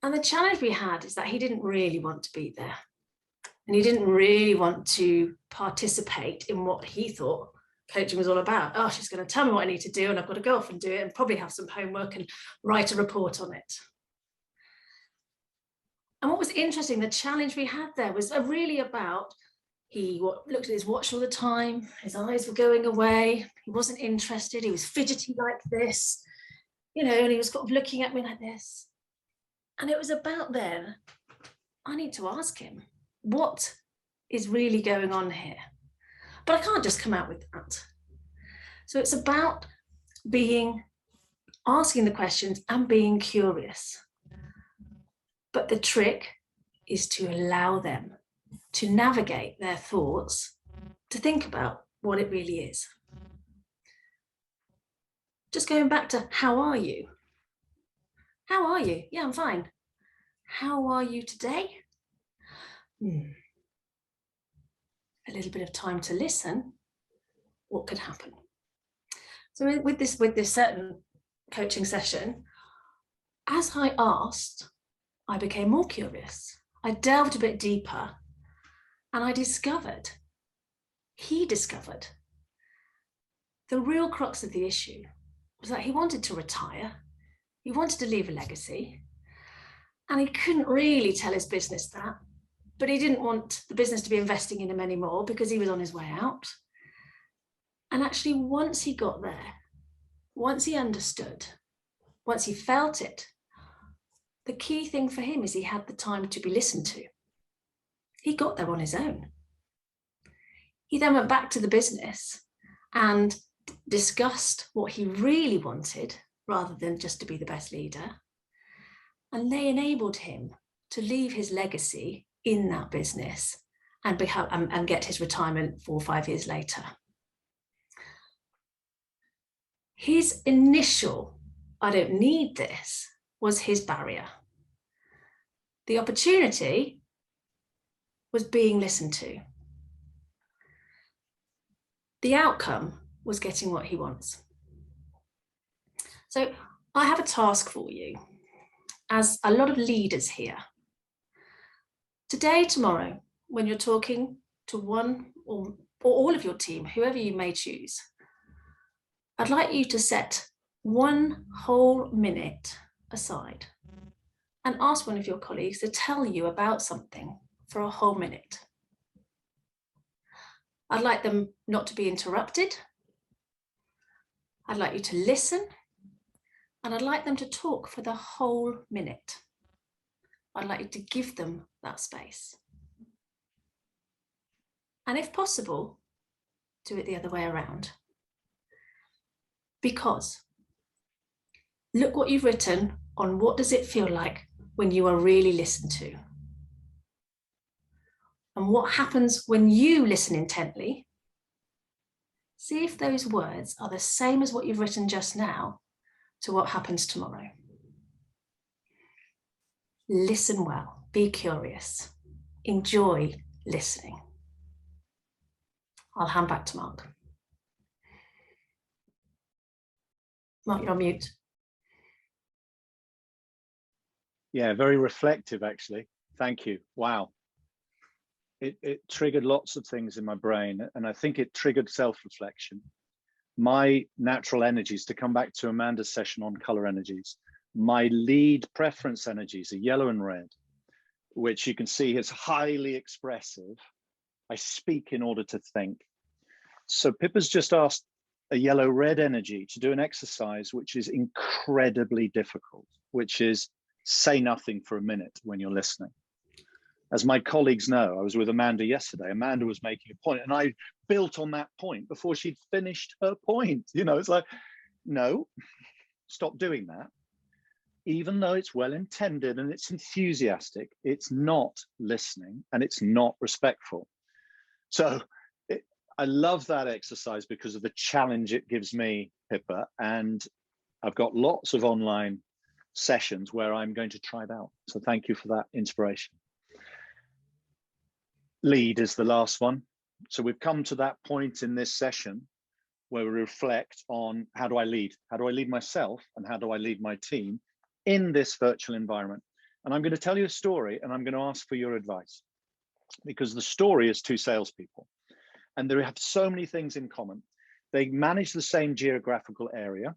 And the challenge we had is that he didn't really want to be there. And he didn't really want to participate in what he thought coaching was all about. Oh, she's going to tell me what I need to do and I've got to go off and do it and probably have some homework and write a report on it. And what was interesting, the challenge we had there was really about, he looked at his watch all the time, his eyes were going away, he wasn't interested, he was fidgety like this, you know, and he was sort of looking at me like this. And it was about then, I need to ask him, what is really going on here? But I can't just come out with that. So it's about asking the questions and being curious. But the trick is to allow them to navigate their thoughts, to think about what it really is. Just going back to, how are you? How are you? Yeah, I'm fine. How are you today? A little bit of time to listen. What could happen? So with this certain coaching session, as I asked, I became more curious. I delved a bit deeper and I discovered, he discovered, the real crux of the issue was that he wanted to retire. He wanted to leave a legacy and he couldn't really tell his business that, but he didn't want the business to be investing in him anymore because he was on his way out. And actually, once he got there, once he understood, once he felt it, the key thing for him is he had the time to be listened to. He got there on his own. He then went back to the business and discussed what he really wanted rather than just to be the best leader. And they enabled him to leave his legacy in that business and get his retirement 4 or 5 years later. His initial, I don't need this, was his barrier. The opportunity was being listened to. The outcome was getting what he wants. So I have a task for you, as a lot of leaders here. Today, tomorrow, when you're talking to one or all of your team, whoever you may choose, I'd like you to set 1 whole minute aside and ask one of your colleagues to tell you about something for a whole minute. I'd like them not to be interrupted. I'd like you to listen, and I'd like them to talk for the whole minute. I'd like you to give them that space. And if possible, do it the other way around. Because look what you've written on what does it feel like when you are really listened to. And what happens when you listen intently. See if those words are the same as what you've written just now to what happens tomorrow. Listen well, be curious, enjoy listening. I'll hand back to Mark. Mark, you're on mute. Yeah, very reflective, actually. Thank you. Wow. It triggered lots of things in my brain, and I think it triggered self-reflection. My natural energies, to come back to Amanda's session on color energies, my lead preference energies are yellow and red, which you can see is highly expressive. I speak in order to think. So Pippa's just asked a yellow-red energy to do an exercise which is incredibly difficult, which is say nothing for a minute when you're listening. As my colleagues know, I was with Amanda yesterday. Amanda was making a point, and I built on that point before she'd finished her point. You know, it's like, no, stop doing that. Even though it's well intended and it's enthusiastic, it's not listening and it's not respectful. So I love that exercise because of the challenge it gives me, Pippa, and I've got lots of online sessions where I'm going to try it out. So thank you for that inspiration. Lead is the last one. So we've come to that point in this session where we reflect on how do I lead? How do I lead myself and how do I lead my team in this virtual environment? And I'm going to tell you a story and I'm going to ask for your advice, because the story is two salespeople and they have so many things in common. They manage the same geographical area.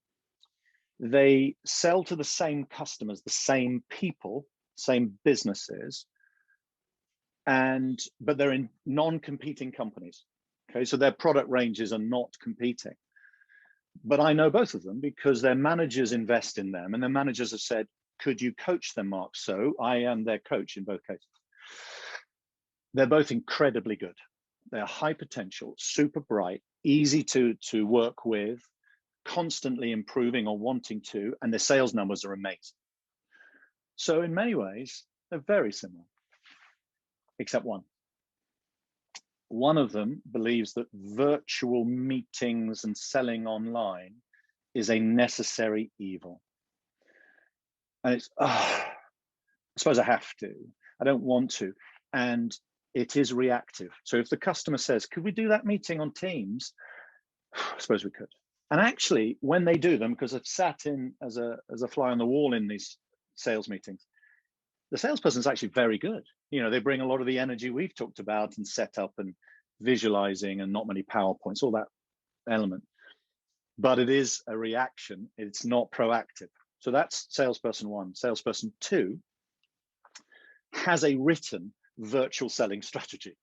They sell to the same customers, the same people, same businesses, but they're in non-competing companies. Okay, so their product ranges are not competing. But I know both of them because their managers invest in them and their managers have said, could you coach them, Mark? So I am their coach in both cases. They're both incredibly good. They're high potential, super bright, easy to work with, constantly improving or wanting to, and their sales numbers are amazing. So in many ways, they're very similar, except one. One of them believes that virtual meetings and selling online is a necessary evil. And it's, I suppose I have to. I don't want to. And it is reactive. So if the customer says, could we do that meeting on Teams? I suppose we could. And actually, when they do them, because I've sat in as a fly on the wall in these sales meetings, the salesperson is actually very good. You know, they bring a lot of the energy we've talked about and set up and visualizing and not many PowerPoints, all that element. But it is a reaction. It's not proactive. So that's salesperson one. Salesperson two has a written virtual selling strategy.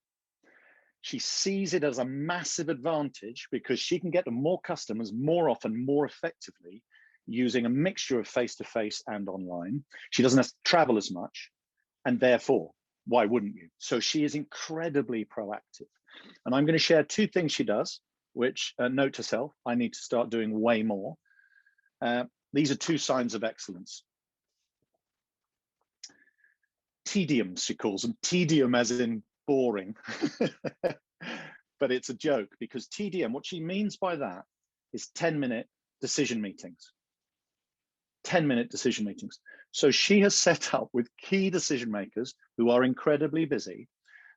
She sees it as a massive advantage because she can get to more customers more often, more effectively, using a mixture of face-to-face and online. She doesn't have to travel as much, and therefore, why wouldn't you? So she is incredibly proactive. And I'm going to share two things she does, which, note to self, I need to start doing way more. These are two signs of excellence. Tedium, she calls them. Tedium as in boring. But it's a joke because TDM, what she means by that is 10-minute decision meetings. 10-minute decision meetings. So she has set up with key decision makers who are incredibly busy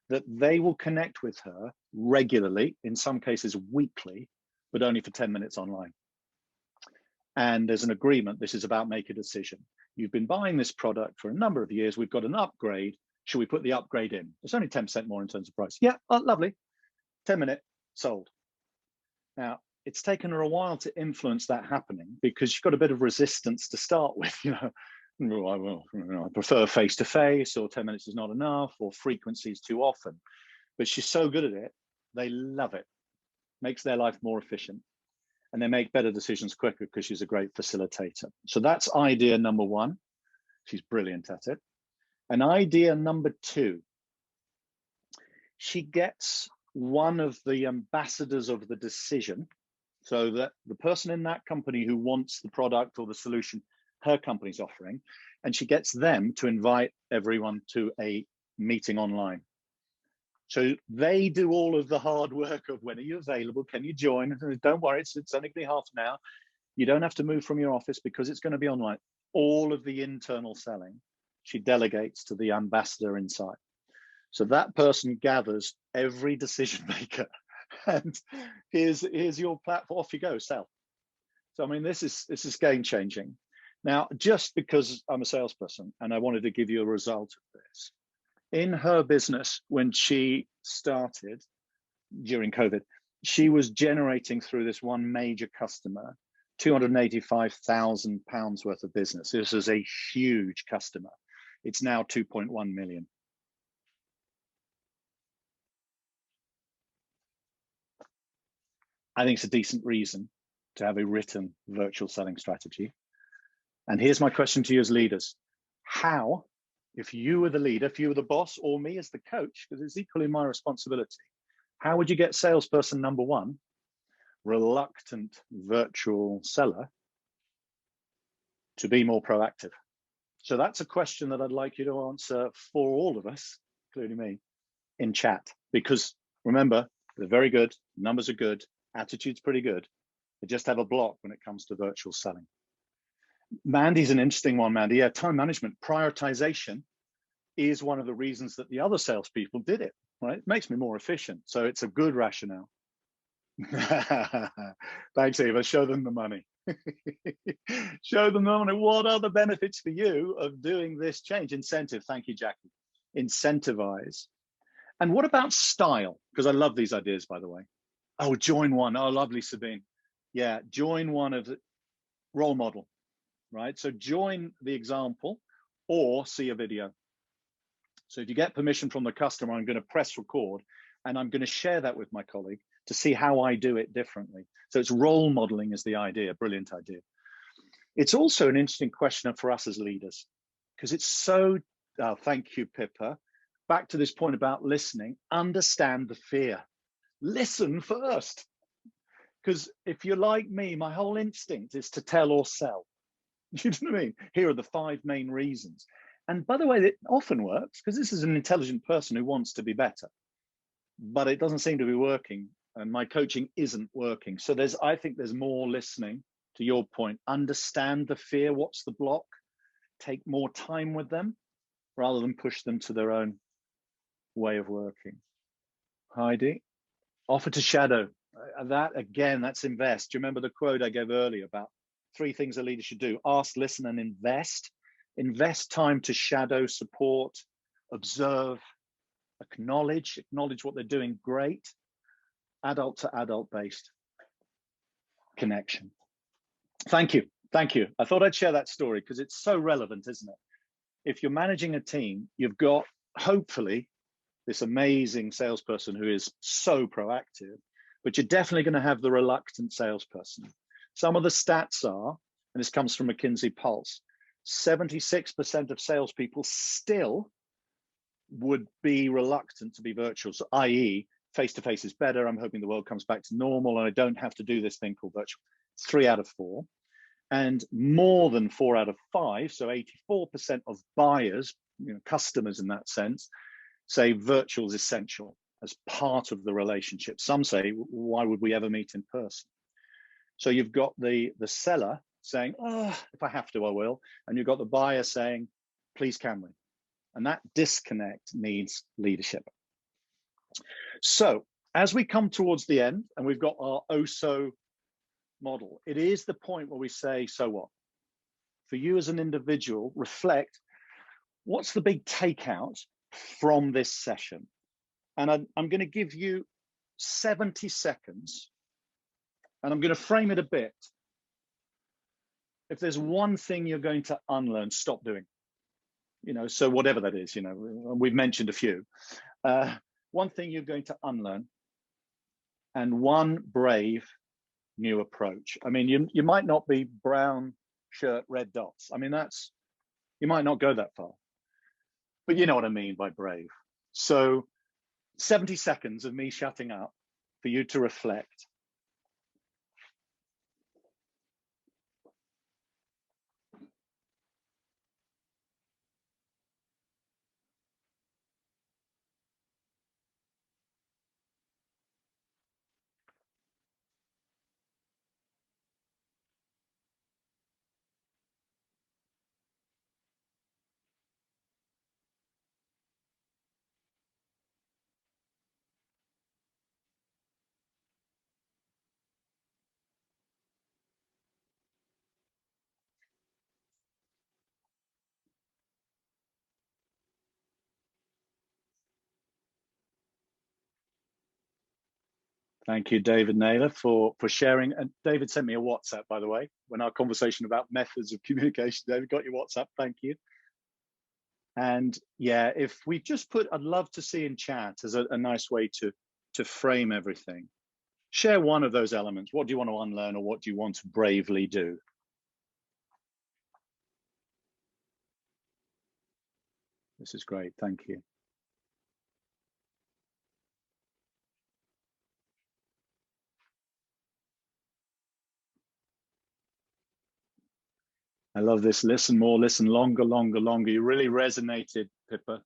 that they will connect with her regularly, in some cases weekly, but only for 10 minutes online. And there's an agreement. This is about make a decision. You've been buying this product for a number of years. We've got an upgrade. Should we put the upgrade in? It's only 10% more in terms of price. Yeah, oh, lovely. 10-minute, sold. Now, it's taken her a while to influence that happening because she's got a bit of resistance to start with. You know, I prefer face-to-face, or 10 minutes is not enough, or frequency is too often. But she's so good at it, they love it. Makes their life more efficient. And they make better decisions quicker because she's a great facilitator. So that's idea number one. She's brilliant at it. And idea number two, she gets one of the ambassadors of the decision, so that the person in that company who wants the product or the solution her company's offering, and she gets them to invite everyone to a meeting online. So they do all of the hard work of, when are you available? Can you join? Don't worry, it's only going to be half an hour. You don't have to move from your office because it's going to be online. All of the internal selling, she delegates to the ambassador inside. So that person gathers every decision maker, and here's your platform. Off you go, sell. So I mean, this is game changing. Now, just because I'm a salesperson and I wanted to give you a result of this, in her business, when she started during COVID, she was generating through this one major customer £285,000 worth of business. This is a huge customer. It's now 2.1 million. I think it's a decent reason to have a written virtual selling strategy. And here's my question to you as leaders. How, if you were the leader, if you were the boss, or me as the coach, because it's equally my responsibility, how would you get salesperson number one, reluctant virtual seller, to be more proactive? So that's a question that I'd like you to answer for all of us, including me, in chat. Because remember, they're very good, numbers are good, attitude's pretty good. They just have a block when it comes to virtual selling. Mandy's an interesting one, Mandy. Yeah, time management, prioritization is one of the reasons that the other salespeople did it, right? It makes me more efficient. So it's a good rationale. Thanks, Eva. Show them the money. Show them the money. What are the benefits for you of doing this change? Incentive. Thank you, Jackie. Incentivize. And what about style? Because I love these ideas, by the way. Oh, join one. Oh, lovely, Sabine. Yeah, join one of the role model, right? So join the example or see a video. So if you get permission from the customer, I'm going to press record and I'm going to share that with my colleague to see how I do it differently. So it's role modeling is the idea, brilliant idea. It's also an interesting question for us as leaders, because it's so, thank you, Pippa. Back to this point about listening, understand the fear. Listen first. Because if you're like me, my whole instinct is to tell or sell. You know what I mean? Here are the 5 main reasons. And by the way, it often works because this is an intelligent person who wants to be better, but it doesn't seem to be working. And my coaching isn't working. So I think there's more listening, to your point. Understand the fear, what's the block? Take more time with them rather than push them to their own way of working. Heidi, offer to shadow. That again, that's invest. Do you remember the quote I gave earlier about 3 things a leader should do? Ask, listen, and invest. Invest time to shadow, support, observe, acknowledge what they're doing great. Adult to adult based connection. Thank you. Thank you. I thought I'd share that story because it's so relevant, isn't it? If you're managing a team, you've got hopefully this amazing salesperson who is so proactive, but you're definitely going to have the reluctant salesperson. Some of the stats are, and this comes from McKinsey Pulse, 76% of salespeople still would be reluctant to be virtual, so i.e., face-to-face is better. I'm hoping the world comes back to normal and I don't have to do this thing called virtual. It's 3 out of 4. And more than 4 out of 5, so 84% of buyers, customers in that sense, say virtual is essential as part of the relationship. Some say, why would we ever meet in person? So you've got the seller saying, oh, if I have to, I will. And you've got the buyer saying, please, can we? And that disconnect needs leadership. So as we come towards the end and we've got our OSO model, it is the point where we say, so what? For you as an individual, reflect, what's the big takeout from this session? And I'm going to give you 70 seconds and I'm going to frame it a bit. If there's one thing you're going to unlearn, stop doing. So whatever that is, we've mentioned a few. One thing you're going to unlearn and one brave new approach. I mean, you might not be brown shirt, red dots. I mean, you might not go that far, but you know what I mean by brave. So 70 seconds of me shutting up for you to reflect. Thank you, David Naylor, for sharing. And David sent me a WhatsApp, by the way, when our conversation about methods of communication. David, got your WhatsApp. Thank you. And yeah, if we just put, I'd love to see in chat as a nice way to frame everything. Share one of those elements. What do you want to unlearn, or what do you want to bravely do? This is great. Thank you. I love this. Listen more, listen longer, longer, longer. You really resonated, Pippa.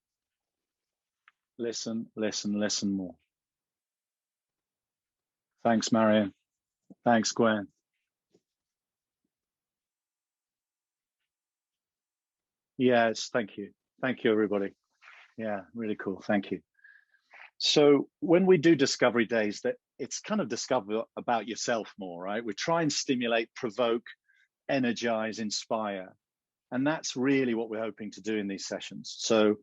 Listen, listen, listen more. Thanks, Marion. Thanks, Gwen. Yes, thank you. Thank you, everybody. Yeah, really cool. Thank you. So when we do discovery days, that it's kind of discover about yourself more, right? We try and stimulate, provoke, energize, inspire. And that's really what we're hoping to do in these sessions. So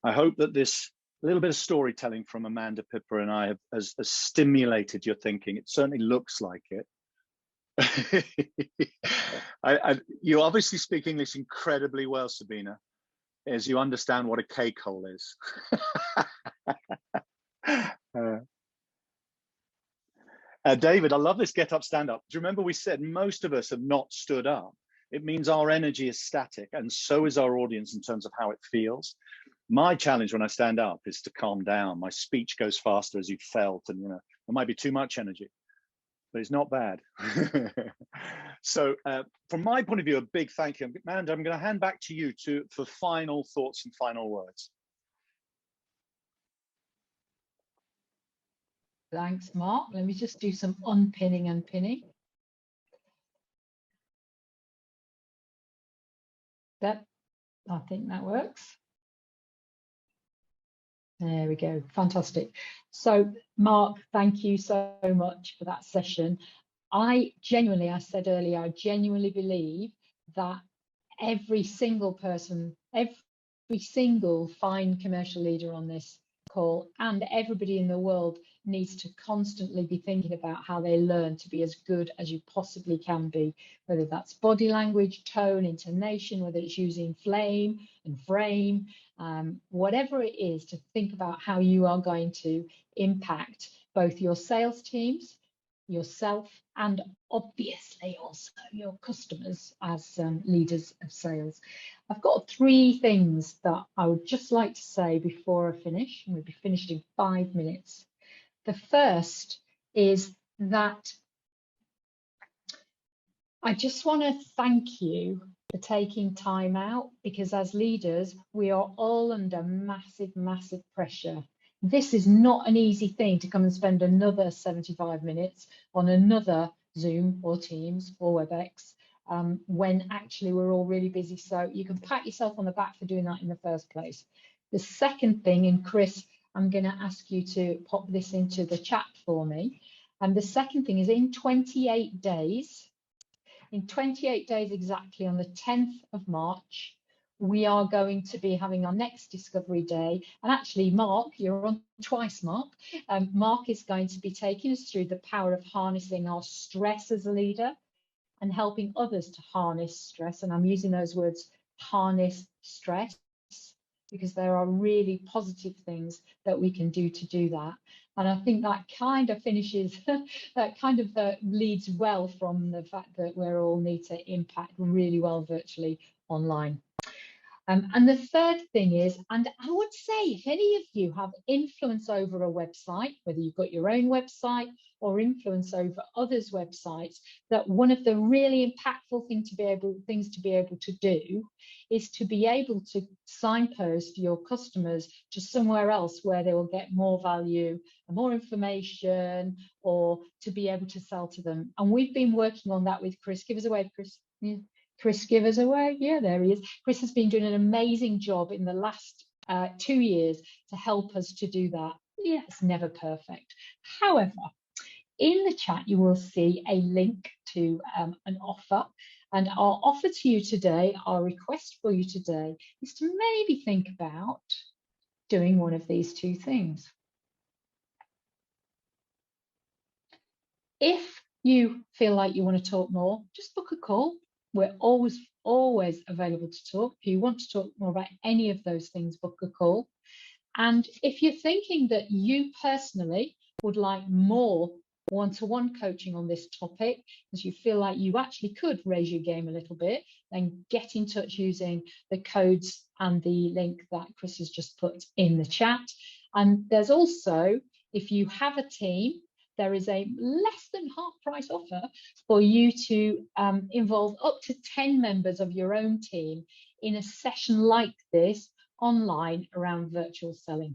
I hope that this little bit of storytelling from Amanda, Pippa, and I has stimulated your thinking. It certainly looks like it. You obviously speak English incredibly well, Sabina, as you understand what a cake hole is. David, I love this get up, stand up. Do you remember we said most of us have not stood up? It means our energy is static, and so is our audience in terms of how it feels. My challenge when I stand up is to calm down. My speech goes faster, as you felt, and there might be too much energy, but it's not bad. So from my point of view, a big thank you. Amanda, I'm going to hand back to you for final thoughts and final words. Thanks, Mark. Let me just do some unpinning and pinning. I think that works. There we go. Fantastic. So, Mark, thank you so much for that session. I said earlier, I genuinely believe that every single person, every single fine commercial leader on this call, and everybody in the world needs to constantly be thinking about how they learn to be as good as you possibly can be, whether that's body language, tone, intonation, whether it's using flame and frame, whatever it is, to think about how you are going to impact both your sales teams, yourself, and obviously also your customers as leaders of sales. I've got 3 things that I would just like to say before I finish, and we'll be finished in 5 minutes. The first is that I just want to thank you for taking time out, because as leaders, we are all under massive, massive pressure. This is not an easy thing to come and spend another 75 minutes on another Zoom or Teams or WebEx when actually we're all really busy. So you can pat yourself on the back for doing that in the first place. The second thing, and Chris, I'm going to ask you to pop this into the chat for me. And the second thing is in 28 days exactly, on the 10th of March, we are going to be having our next Discovery Day. And actually, Mark, you're on twice, Mark. Mark is going to be taking us through the power of harnessing our stress as a leader and helping others to harness stress. And I'm using those words, harness stress, because there are really positive things that we can do to do that. And I think that kind of finishes, that kind of leads well from the fact that we all need to impact really well virtually online. And the third thing is, and I would say if any of you have influence over a website, whether you've got your own website or influence over others' websites, that one of the really impactful things to be able to do is to be able to signpost your customers to somewhere else where they will get more value and more information, or to be able to sell to them. And we've been working on that with Chris. Give us a wave, Chris. Yeah. Chris, give us away. Yeah, there he is. Chris has been doing an amazing job in the last 2 years to help us to do that. Yeah, it's never perfect. However, in the chat, you will see a link to an offer. And our offer to you today, our request for you today, is to maybe think about doing one of these two things. If you feel like you want to talk more, just book a call. We're always available to talk. If you want to talk more about any of those things, book a call. And if you're thinking that you personally would like more one-to-one coaching on this topic, because you feel like you actually could raise your game a little bit, then get in touch using the codes and the link that Chris has just put in the chat. And there's also, if you have a team, there is a less than half price offer for you to involve up to 10 members of your own team in a session like this online around virtual selling.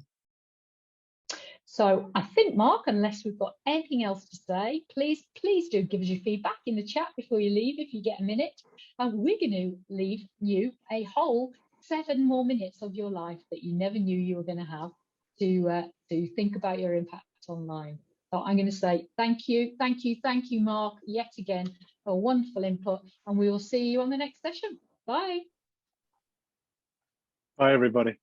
So I think, Mark, unless we've got anything else to say, please do give us your feedback in the chat before you leave, if you get a minute. And we're going to leave you a whole 7 more minutes of your life that you never knew you were going to have to think about your impact online. So I'm going to say thank you, Mark, yet again, for wonderful input, and we will see you on the next session. Bye. Bye, everybody.